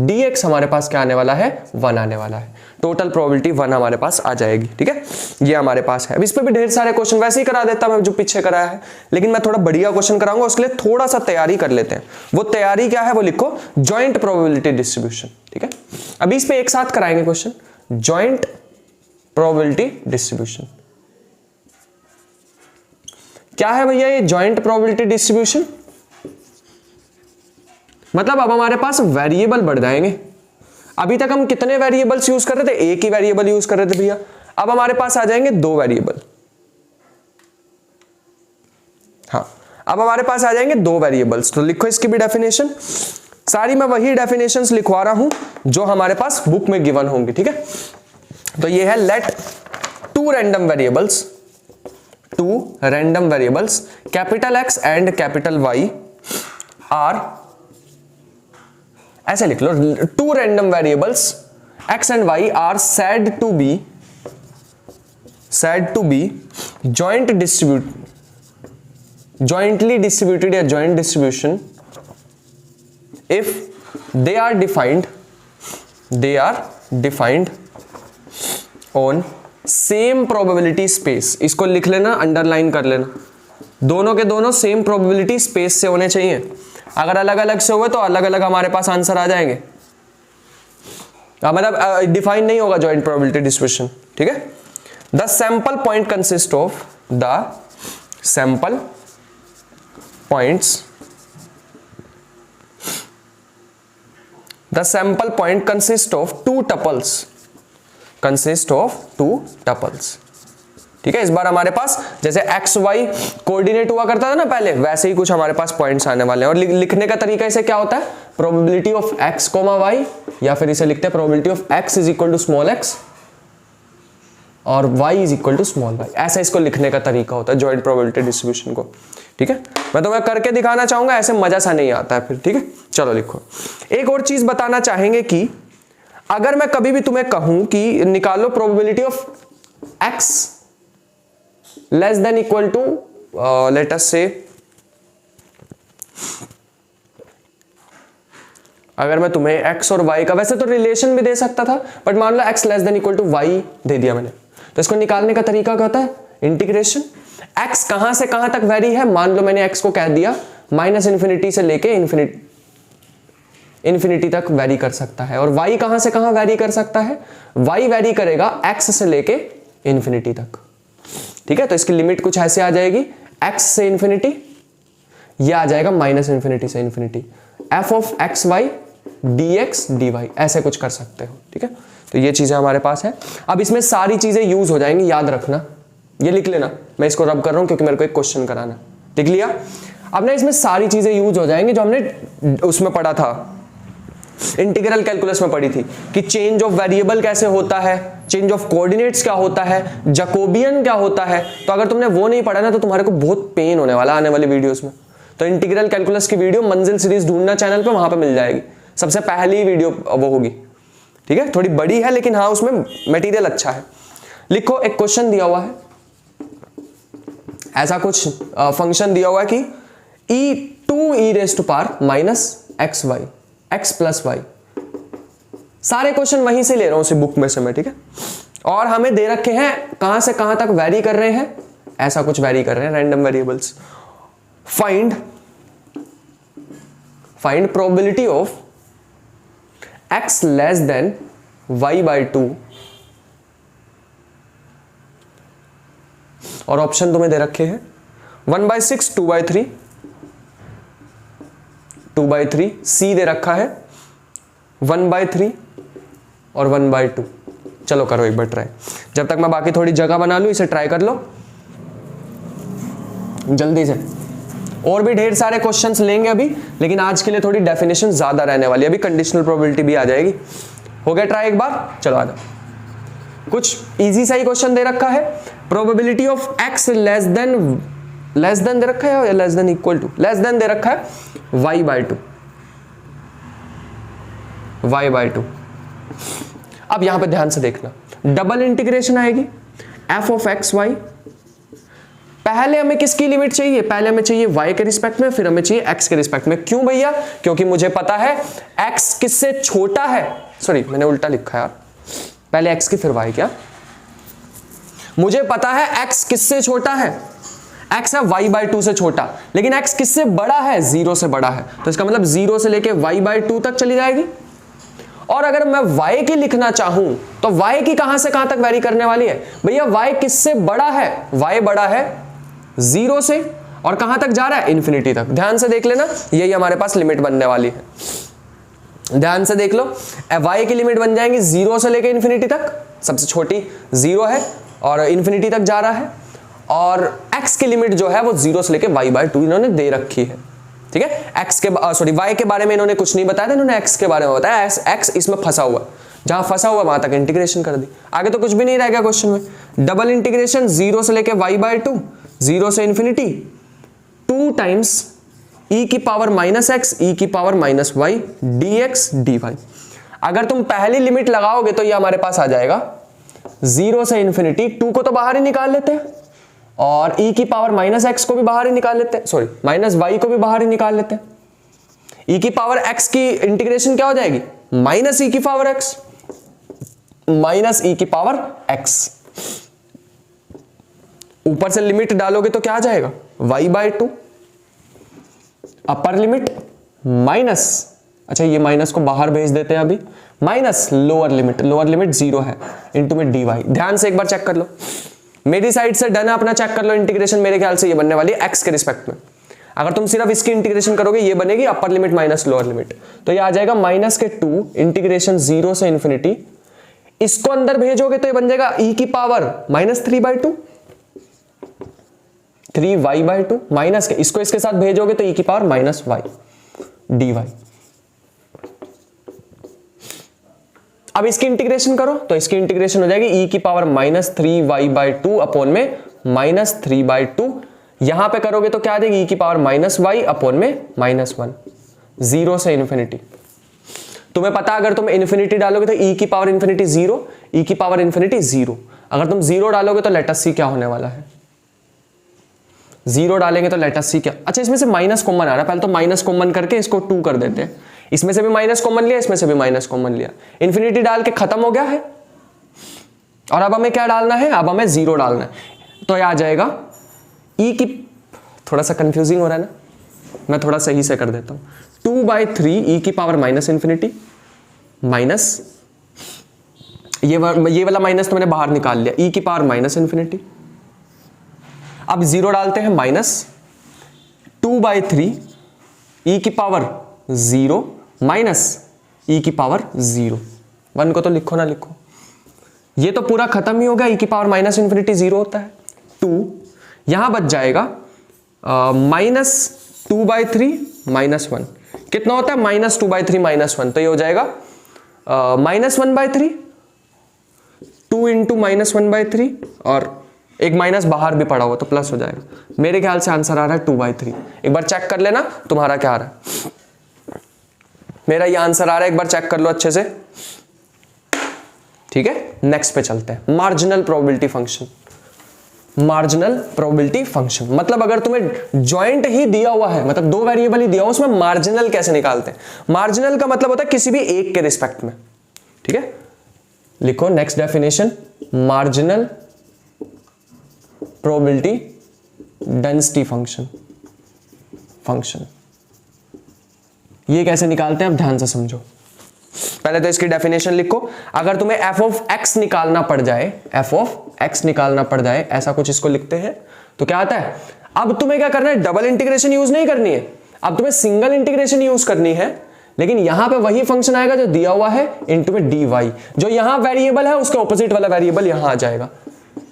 dx हमारे पास क्या आने वाला है, 1 आने वाला है। टोटल प्रोबेबिलिटी 1 हमारे पास आ जाएगी। ठीक है, ये हमारे पास है। अब इस पे भी ढेर सारे क्वेश्चन वैसे ही करा देता मैं जो पीछे कराया है, लेकिन मैं थोड़ा बढ़िया क्वेश्चन कराऊंगा, उसके लिए थोड़ा सा तैयारी कर लेते हैं। वो तैयारी क्या है वो लिखो, जॉइंट प्रोबेबिलिटी डिस्ट्रीब्यूशन। ठीक है, अभी इस पे एक साथ कराएंगे क्वेश्चन, जॉइंट प्रोबेबिलिटी डिस्ट्रीब्यूशन। क्या है भैया ये जॉइंट प्रोबेबिलिटी डिस्ट्रीब्यूशन? मतलब अब हमारे पास वेरिएबल बढ़ जाएंगे। अभी तक हम कितने वेरिएबल्स यूज कर रहे थे, एक ही वेरिएबल यूज कर रहे थे भैया, अब हमारे पास आ जाएंगे 2 वेरिएबल। हाँ, अब हमारे पास आ जाएंगे 2 वेरिएबल्स। तो लिखो इसकी भी डेफिनेशन, सारी मैं वही डेफिनेशंस लिखवा रहा हूं जो हमारे पास बुक में गिवन होंगी। ठीक है, तो ये है let 2 random variables, 2 random variables capital X and capital Y are ऐसे लिख लो, two random variables x and y are said to be jointly distributed या joint distribution if they are defined on same probability space। इसको लिख लेना, underline कर लेना, दोनों के दोनों सेम प्रोबेबिलिटी स्पेस से होने चाहिए। अगर अलग अलग से हुए तो अलग अलग हमारे पास आंसर आ जाएंगे, मतलब डिफाइन नहीं होगा जॉइंट प्रोबेबिलिटी डिस्ट्रीब्यूशन, ठीक है। The sample point consist of two tuples, ठीक है। इस बार हमारे पास जैसे एक्स वाई कोऑर्डिनेट हुआ करता था ना पहले, वैसे ही कुछ हमारे पास पॉइंट्स आने वाले हैं। और लिखने का तरीका इसे क्या होता है, probability of X comma Y, या फिर इसे लिखते हैं probability of X is equal to small X और Y is equal to small Y. ऐसा इसको लिखने का तरीका होता है जॉइंट प्रोबेबिलिटी डिस्ट्रीब्यूशन को, ठीक है। मैं तुम्हें करके दिखाना चाहूंगा, ऐसे मजा सा नहीं आता है फिर, ठीक है। चलो लिखो। एक और चीज बताना चाहेंगे कि अगर मैं कभी भी तुम्हें कहूं कि निकालो probability of x less than equal to let us say, अगर मैं तुम्हें x और y का, वैसे तो रिलेशन भी दे सकता था, बट मान लो x less than equal to y दे दिया मैंने, तो इसको निकालने का तरीका क्या होता है, इंटीग्रेशन। x कहां से कहां तक वेरी है, मान लो मैंने x को कह दिया माइनस इंफिनिटी से लेके इंफिनिटी तक वेरी कर सकता है, और y कहां से कहां वेरी कर सकता है, y वेरी करेगा x से लेके इंफिनिटी तक, ठीक है। तो इसकी लिमिट कुछ ऐसे आ जाएगी, x से इंफिनिटी, यह आ जाएगा माइनस इंफिनिटी से infinity, f of x y dx dy, ऐसे कुछ कर सकते हो, ठीक है। तो ये चीजें हमारे पास है। अब इसमें सारी चीजें यूज हो जाएंगी, याद रखना, ये लिख लेना, मैं इसको रब कर रहा हूं क्योंकि मेरे को एक क्वेश्चन कराना, लिख लिया। अब ना इसमें सारी चीजें यूज हो जाएंगी जो हमने उसमें पढ़ा था, इंटीग्रल कैलकुलस में पढ़ी थी, कि चेंज ऑफ वेरिएबल कैसे होता है, चेंज ऑफ कोऑर्डिनेट्स क्या होता है, जैकोबियन क्या होता है। तो अगर तुमने वो नहीं पढ़ा ना तो तुम्हारे को बहुत पेन होने वाला आने वाली वीडियोस में। तो इंटीग्रल कैलकुलस की वीडियो मंजिल सीरीज ढूंढना चैनल पे, वहां पे मिल जाएगी, सबसे पहली वीडियो वो होगी, ठीक है। थोड़ी बड़ी है लेकिन हाँ उसमें मटेरियल अच्छा है। लिखो, एक क्वेश्चन दिया हुआ है, ऐसा कुछ फंक्शन दिया हुआ है कि e raise to power minus x y x plus y, सारे क्वेश्चन वहीं से ले रहा हूं उसी बुक में से मैं, ठीक है। और हमें दे रखे हैं कहां से कहां तक वेरी कर रहे हैं, ऐसा कुछ वेरी कर रहे हैं random variables. Find probability of x less then y by 2, और ऑप्शन तुम्हें दे रखे हैं 1/6, 2/3, 2/3, c दे रखा है 1/3 और 1/2। चलो करो एक बार ट्राई, जब तक मैं बाकी थोड़ी जगह बना लूं, इसे ट्राई कर लो जल्दी से। और भी ढेर सारे क्वेश्चंस लेंगे अभी, लेकिन आज के लिए थोड़ी डेफिनेशन ज्यादा रहने वाली है, अभी कंडीशनल प्रोबेबिलिटी भी आ जाएगी। हो गया ट्राई एक बार, चलो आ जाओ। कुछ इजी सा ही क्वेश्चन दे रखा है, probability of x less than दे रखा है या less than equal to, less than दे रखा है y बाई 2। अब यहां पे ध्यान से देखना, डबल इंटीग्रेशन आएगी f ऑफ एक्स वाई। पहले हमें किसकी लिमिट चाहिए, पहले हमें चाहिए y के रिस्पेक्ट में, फिर हमें चाहिए x के रिस्पेक्ट में। क्यों भैया, क्योंकि मुझे पता है x किससे छोटा है, सॉरी मैंने उल्टा लिखा यार, पहले x की फिर y, क्या मुझे पता है x किससे छोटा है, x है y बाई 2 से छोटा, लेकिन x किससे बड़ा है, 0 से बड़ा है, तो इसका मतलब 0 से लेके y बाई 2 तक चली जाएगी। और अगर मैं y की लिखना चाहूं तो y की कहां से कहां तक वेरी करने वाली है, भैया y किससे बड़ा है, y बड़ा है 0 से, और कहां तक जा रहा है, इन्फिनिटी तक। ध्यान से देख लेना, यही हमारे पास लिमिट बनने वाली है, ध्यान से देख लो। y की लिमिट बन जाएंगी 0 से लेके इन्फिनिटी तक, सबसे छोटी 0 है और इन्फिनिटी तक जा रहा है, और x की लिमिट जो है वो 0 से लेके y बाई 2 इन्होंने दे रखी है, ठीक है। y के बारे में इन्होंने कुछ नहीं बताया था, इन्होंने x के बारे में बताया, x इसमें फंसा हुआ, जहां फंसा हुआ वहां तक इंटीग्रेशन कर दी, आगे तो कुछ भी नहीं रह गया क्वेश्चन में। डबल इंटीग्रेशन 0 से लेके y बाई 2, 0 से इन्फिनिटी 2 टाइम्स ई की पावर माइनस एक्स ई की power minus y d x d y. अगर तुम पहली लिमिट लगाओगे तो ये हमारे पास आ जाएगा 0 से इन्फिनिटी, 2 को तो बाहर ही निकाल लेते हैं और ई की पावर माइनस एक्स को भी बाहर ही निकाल लेते हैं, सॉरी माइनस वाई को भी बाहर ही निकाल लेते हैं। ई की पावर एक्स की इंटीग्रेशन क्या हो जाएगी, माइनस ई की पावर एक्स माइनस ई की पावर एक्स। ऊपर से लिमिट डालोगे तो क्या आ जाएगा, y/2 अपर लिमिट माइनस, अच्छा ये माइनस को बाहर भेज देते हैं अभी, माइनस लोअर लिमिट 0 है इंटू में dy। ध्यान से एक बार चेक कर लो, मेरी साइड से डन है, अपना चेक कर लो इंटीग्रेशन। मेरे ख्याल से ये बनने वाली है x के रिस्पेक्ट में। अगर तुम सिर्फ इसकी इंटीग्रेशन करोगे ये बनेगी upper limit minus lower limit, तो ये आ जाएगा माइनस के 2 इंटीग्रेशन 0 से इंफिनिटी, इसको अंदर भेजोगे तो ये बन जाएगा e की पावर माइनस 3/2 3y/2 माइनस के, इसको इसके साथ भेजोगे तो e की पावर माइनस y dy। अब इसकी इंटीग्रेशन करो तो इसकी इंटीग्रेशन हो जाएगी e की पावर माइनस 3y/2 अपॉन में माइनस 3/2। यहां पे करोगे तो क्या आ जाएगी e की पावर माइनस y अपॉन में माइनस 1, 0 से इंफिनिटी। तुम्हें पता अगर तुम इंफिनिटी डालोगे तो e की पावर इंफिनिटी 0, e की पावर इंफिनिटी 0। अगर तुम 0 डालोगे तो लेट अस सी क्या होने वाला है, 0 डालेंगे तो लेट अस सी क्या, अच्छा इसमें से माइनस कॉमन आ रहा है, पहले तो माइनस कॉमन करके इसको 2 कर देते हैं। इसमें से भी माइनस कॉमन लिया, इसमें से भी माइनस कॉमन लिया, इंफिनिटी डाल के खत्म हो गया है। और अब हमें क्या डालना है, अब हमें 0 डालना है, तो ये आ जाएगा e की, थोड़ा सा कंफ्यूजिंग हो रहा है ना, मैं थोड़ा सही से कर देता हूं, 2/3 e की पावर माइनस इंफिनिटी माइनस ये वाला माइनस तो मैंने बाहर निकाल लिया, e की पावर माइनस इंफिनिटी। अब 0 डालते हैं, माइनस 2/3 e की पावर 0 माइनस e की पावर 0। 1 को तो लिखो ना लिखो, ये तो पूरा खत्म ही हो गया, e की पावर माइनस इंफिनिटी 0 होता है 2, यहां बच जाएगा माइनस 2/3 माइनस 1, कितना होता है माइनस 2/3 माइनस 1, तो ये हो जाएगा माइनस 1/3, 2 इंटू माइनस 1/3 और एक माइनस बाहर भी पड़ा हुआ तो प्लस हो जाएगा। मेरे ख्याल से आंसर आ रहा है 2/3। एक बार चेक कर लेना तुम्हारा क्या आ रहा है, मेरा ये आंसर आ रहा है, एक बार चेक कर लो अच्छे से, ठीक है। नेक्स्ट पे चलते हैं, marginal probability function. Marginal probability function मतलब अगर तुम्हें जॉइंट ही दिया हुआ है, मतलब 2 वेरिएबल ही दिया हुआ, उसमें मार्जिनल कैसे निकालते हैं। मार्जिनल का मतलब होता है किसी भी एक के रिस्पेक्ट में, ठीक है। लिखो next definition, marginal probability density function. ये कैसे निकालते हैं अब ध्यान से समझो। पहले तो इसकी डेफिनेशन लिखो, अगर तुम्हें f ऑफ x निकालना पड़ जाए, f ऑफ x निकालना पड़ जाए, ऐसा कुछ इसको लिखते हैं तो क्या आता है। अब तुम्हें क्या करना है, डबल इंटीग्रेशन यूज नहीं करनी है, अब तुम्हें सिंगल इंटीग्रेशन यूज करनी है, लेकिन यहां पे वही फंक्शन आएगा जो दिया हुआ है इनटू में dy, जो यहां वेरिएबल है उसके ऑपोजिट वाला वेरिएबल यहां आ जाएगा।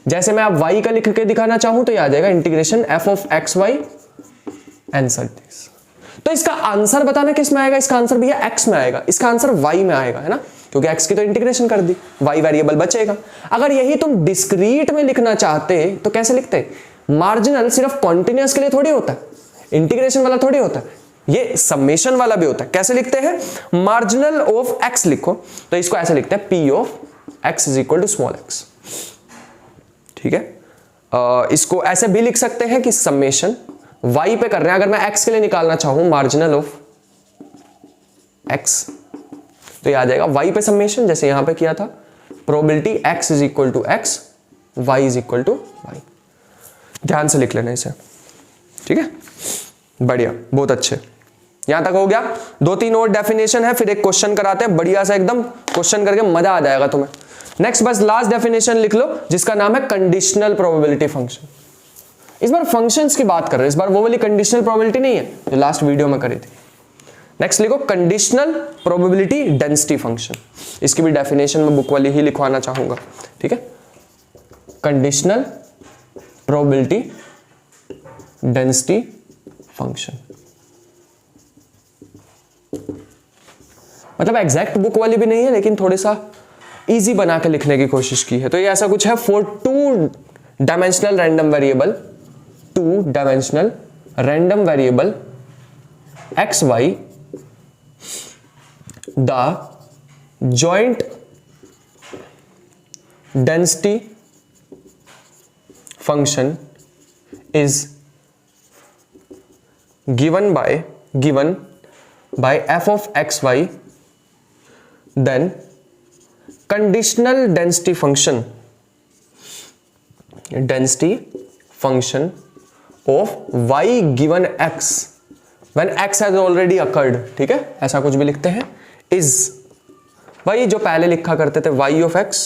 जैसे मैं अब y का लिख के दिखाना चाहूं तो ये आ जाएगा integration f of x y answer this. तो इसका आंसर बताना किस में आएगा, इसका आंसर भैया x में आएगा, इसका आंसर y में आएगा, है ना, क्योंकि x की तो इंटीग्रेशन कर दी, y वेरिएबल बचेगा। अगर यही तुम डिस्क्रीट में लिखना चाहते तो कैसे लिखते, मार्जिनल सिर्फ कॉन्टिन्यूअस के लिए थोड़ी होता है, इंटीग्रेशन वाला थोड़ी होता है, ये समेशन वाला भी होता है। कैसे लिखते हैं, मार्जिनल ऑफ x लिखो तो इसको ऐसे लिखते हैं p of x is equal to small x, ठीक है। इसको ऐसे भी लिख सकते हैं कि समेशन y पे कर रहे हैं, अगर मैं x के लिए निकालना चाहूं मार्जिनल ऑफ x तो ये आ जाएगा y पे समेशन, जैसे यहां पे किया था, probability x is equal to x, y is equal to y। ध्यान से लिख लेना इसे, ठीक है, बढ़िया, बहुत अच्छे। यहां तक हो गया। 2-3 और डेफिनेशन है, फिर एक क्वेश्चन कराते हैं बढ़िया सा, एकदम क्वेश्चन करके मजा आ जाएगा तुम्हें। नेक्स्ट बस लास्ट डेफिनेशन लिख लो जिसका नाम है कंडीशनल प्रोबेबिलिटी फंक्शन। इस बार फंक्शंस की बात कर रहे हैं, इस बार वो वाली कंडीशनल प्रोबेबिलिटी नहीं है जो लास्ट वीडियो में करी थी। नेक्स्ट लिखो कंडीशनल प्रोबेबिलिटी डेंसिटी फंक्शन, इसकी भी डेफिनेशन में बुक वाली ही लिखवाना चाहूंगा, ठीक है। कंडीशनल प्रोबेबिलिटी डेंसिटी फंक्शन मतलब एग्जैक्ट बुक वाली भी नहीं है, लेकिन थोड़ा सा इजी बना के लिखने की कोशिश की है। तो ये ऐसा कुछ है, for 2 dimensional random variable x why the joint density function is given by f of xy, then conditional density function of y given x when x has already occurred, ठीक है, ऐसा कुछ भी लिखते हैं, is भाई जो पहले लिखा करते थे y of x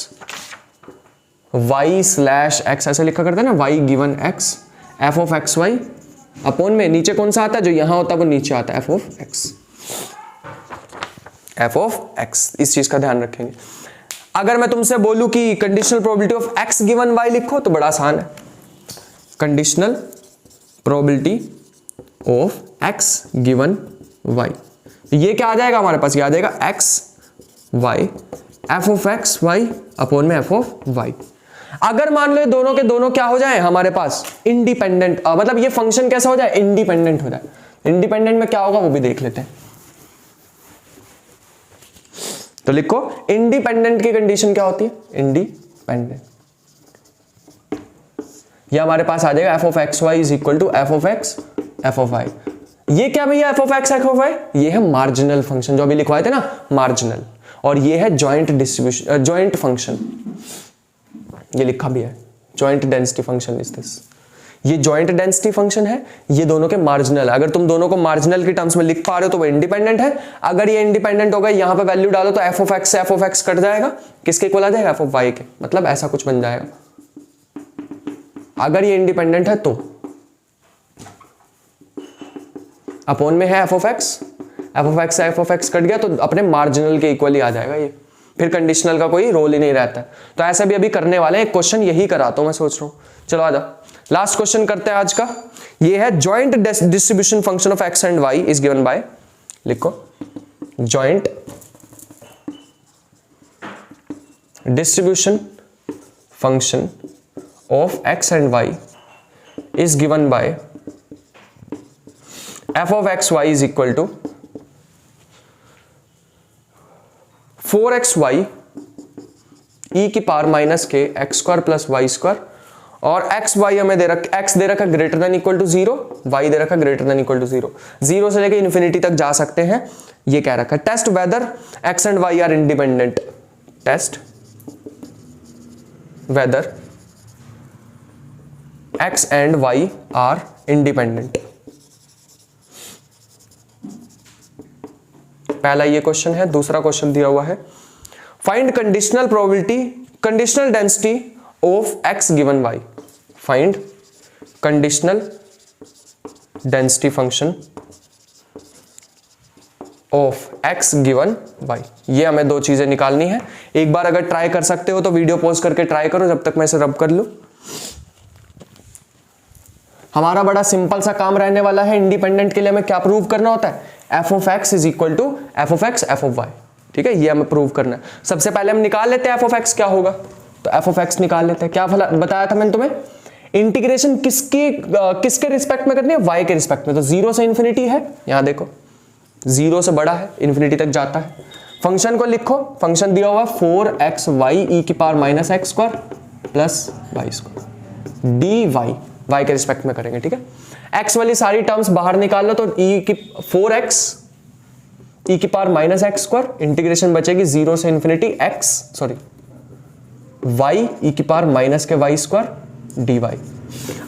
y slash x ऐसे लिखा करते हैं ना, y given x f of x y upon में नीचे कौन सा आता है, जो यहां होता है वो नीचे आता है, f of x। इस चीज का ध्यान रखेंगे। अगर मैं तुमसे बोलूं कि conditional probability of x given y लिखो तो बड़ा आसान है, conditional probability of x given y, ये क्या आ जाएगा हमारे पास, ये आ जाएगा x y f of x y upon में f of y। अगर मान लो दोनों के दोनों क्या हो जाए हमारे पास इंडिपेंडेंट, मतलब ये फंक्शन कैसा हो जाए, इंडिपेंडेंट हो जाए। इंडिपेंडेंट में क्या होगा वो भी देख लेते हैं, तो लिखो इंडिपेंडेंट की कंडीशन क्या होती है, इंडिपेंडेंट, ये हमारे पास आ जाएगा f of x y is equal to f of x f of y। ये क्या भैया f of x f of y, ये है मार्जिनल फंक्शन जो अभी लिखवाए थे ना, मार्जिनल, और ये है जॉइंट डिस्ट्रीब्यूशन, जॉइंट फंक्शन, ये लिखा भी है joint density function is this, ये जॉइंट डेंसिटी फंक्शन है, ये दोनों के मार्जिनल। अगर तुम दोनों को मार्जिनल की टर्म्स में लिख पा रहे हो तो वो इंडिपेंडेंट है। अगर ये इंडिपेंडेंट होगा, यहां पे वैल्यू डालो तो f of x से f of x कट जाएगा, किसके इक्वल आ जाएगा, f of y के, मतलब ऐसा कुछ बन जाएगा। अगर ये इंडिपेंडेंट है तो अपॉन में है f of x से f of x कट गया तो अपने मार्जिनल के इक्वल ही आ जाएगा ये, फिर कंडीशनल का कोई रोल ही नहीं रहता है। तो ऐसा भी अभी करने वाले एक क्वेश्चन यही कराता हूं मैं सोच रहा हूं। चलो आ जाओ लास्ट क्वेश्चन करते हैं आज का, ये है joint distribution function of x and y is given by, लिखो joint distribution function of x and y is given by f of x y is equal to 4xy e की power minus के X square plus Y square, और X Y हमें दे रखा, X दे रखा greater than equal to 0, Y दे रखा ग्रेटर देन इक्वल टू 0, 0 से लेके इन्फिनिटी तक जा सकते हैं, ये कह रखा है। Test whether x and y are independent, test whether x and y are independent, पहला ये क्वेश्चन है। दूसरा क्वेश्चन दिया हुआ है find conditional probability, conditional density of x given y, find conditional density function of x given y. ये हमें दो चीजें निकालनी है। एक बार अगर ट्राई कर सकते हो तो वीडियो पॉज करके ट्राई करो जब तक मैं इसे रब कर लूं। हमारा बड़ा सिंपल सा काम रहने वाला है। इंडिपेंडेंट के लिए हमें क्या प्रूव करना होता है, f of x is equal to f of x f of y, ठीक है, ये हमें प्रूव करना है। सबसे पहले हम निकाल लेते हैं f of x क्या होगा, तो f of x निकाल लेते हैं। क्या बताया था मैंने तुम्हें, इंटीग्रेशन किसके रिस्पेक्ट में करनी है, y के रिस्पेक्ट में, तो 0 से इन्फिनिटी है, यहां देखो 0 से बड़ा है, इन्फिनिटी तक जाता है। फंक्शन को लिखो, फंक्शन दिया हुआ 4xy e की power minus x square plus Y square dy, y के रिस्पेक्ट में करेंगे, ठीक है। x वाली सारी टर्म्स बाहर निकाल लो तो e की 4x e की power minus x square, integration बचेगी 0 से इन्फिनिटी y e की पावर माइनस के वाई स्क्वायर dy।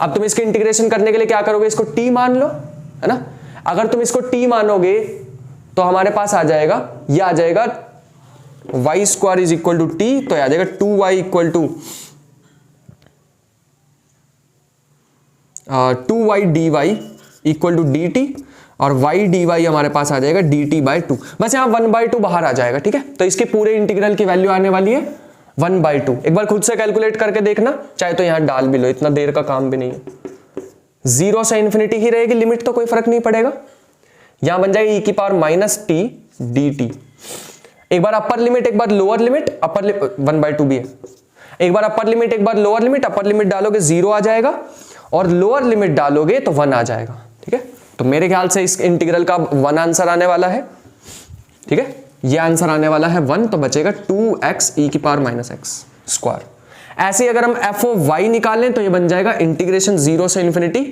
अब तुम इसके इंटीग्रेशन करने के लिए क्या करोगे, इसको t मान लो, है ना। अगर तुम इसको t मानोगे तो हमारे पास आ जाएगा, ये आ जाएगा y square is equal to t, तो आ जाएगा 2y equal to 2y dy equal to dt, और y dy हमारे पास आ जाएगा dt बाई 2, बस यहाँ 1/2 बाहर आ जाएगा, ठीक है। तो इसके पूरे इंटीग्रल की वैल्यू आने वाली है 1/2। एक बार खुद से कैलकुलेट करके देखना, चाहे तो यहाँ डाल भी लो, इतना देर का काम भी नहीं है। 0 से इन्फिनिटी ही रहेगी लिमिट, तो कोई फर्क नहीं पड़ेगा। यहां बन जाएगा e की पावर माइनस टी dt। एक बार अपर लिमिट एक बार लोअर लिमिट, अपर 1/2 भी है, एक बार अपर लिमिट एक बार लोअर लिमिट, अपर लिमिट डालोगे 0 आ जाएगा और लोअर लिमिट डालोगे तो 1 आ जाएगा, ठीक है। तो मेरे ख्याल से इस इंटीग्रल का 1 आंसर आने वाला है, ठीक है, ये आंसर आने वाला है 1, तो बचेगा 2x e की पावर माइनस एक्स स्क्वायर। ऐसे ही अगर हम f ऑफ y निकालें तो ये बन जाएगा इंटीग्रेशन 0 से इंफिनिटी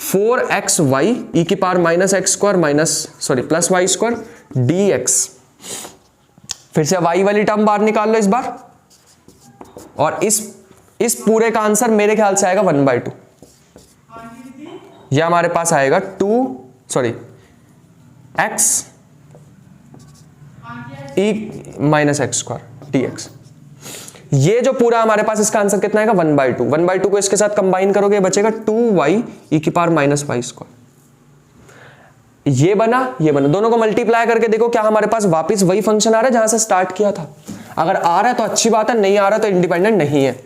4xy e की power minus x square plus Y square dx। फिर से y वाली टर्म बाहर निकाल लो इस बार, और इस पूरे का आंसर मेरे ख्याल से आएगा 1/2। यह हमारे पास आएगा x e minus x square dx। ये जो पूरा हमारे पास इसका आंसर कितना आएगा 1/2। 1/2 को इसके साथ कंबाइन करोगे बचेगा 2y e की पावर माइनस वाई स्क्वायर। ये बना, दोनों को मल्टीप्लाई करके देखो क्या हमारे पास वापस वही फंक्शन आ रहा है जहां से स्टार्ट किया था। अगर आ रहा है तो अच्छी बात है, नहीं आ रहा तो इंडिपेंडेंट नहीं है।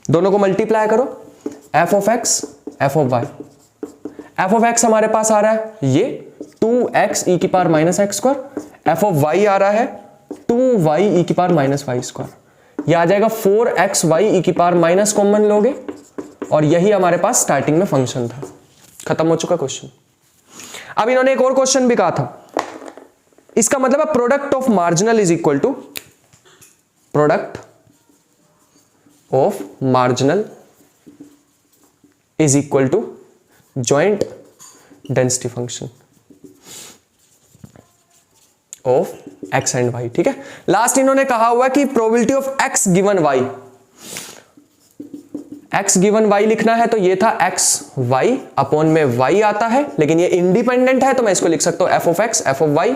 दोनों को मल्टीप्लाई करो, f of x f of y। f of x हमारे पास आ रहा है ये 2x e की power minus x square, f of y आ रहा है 2y e की पावर माइनस वाई स्क्वायर। ये आ जाएगा 4xy e की पावर माइनस कॉमन लोगे, और यही हमारे पास स्टार्टिंग में फंक्शन था। खत्म हो चुका क्वेश्चन। अब इन्होंने एक और क्वेश्चन भी कहा था, इसका मतलब है product of marginal is equal to product of marginal is equal to joint density function of x and y। ठीक है, लास्ट इन्होंने कहा हुआ कि probability of x given y, x given y लिखना है तो ये था x y अपॉन में y आता है, लेकिन ये इंडिपेंडेंट है तो मैं इसको लिख सकता हूं f of x f of y,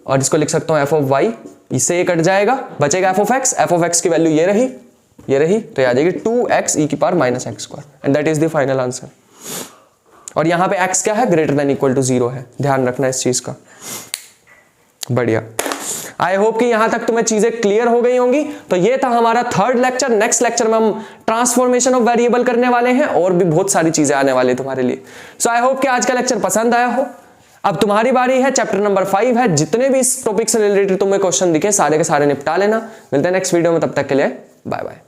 और इसको लिख सकता हूं f ऑफ y। इससे ये कट जाएगा, बचेगा f ऑफ x की वैल्यू ये रही, तो ये आ जाएगी 2x e की power minus x square, and that is the final answer. और यहां पे x क्या है, ग्रेटर देन इक्वल टू 0 है, ध्यान रखना इस चीज का। बढ़िया, आई होप कि यहां तक तुम्हें चीजें क्लियर हो गई होंगी। तो ये था हमारा थर्ड लेक्चर। नेक्स्ट लेक्चर में हम ट्रांसफॉर्मेशन ऑफ वेरिएबल करने वाले हैं, और भी बहुत सारी चीजें आने वाली तुम्हारे लिए। सो आई होप कि आज का लेक्चर पसंद आया हो। अब तुम्हारी बारी है, चैप्टर नंबर 5 है। जितने भी इस टॉपिक से रिलेटेड तुम्हें क्वेश्चन दिखे सारे के सारे निपटा लेना। मिलते हैं नेक्स्ट वीडियो में, तब तक के लिए बाय बाय।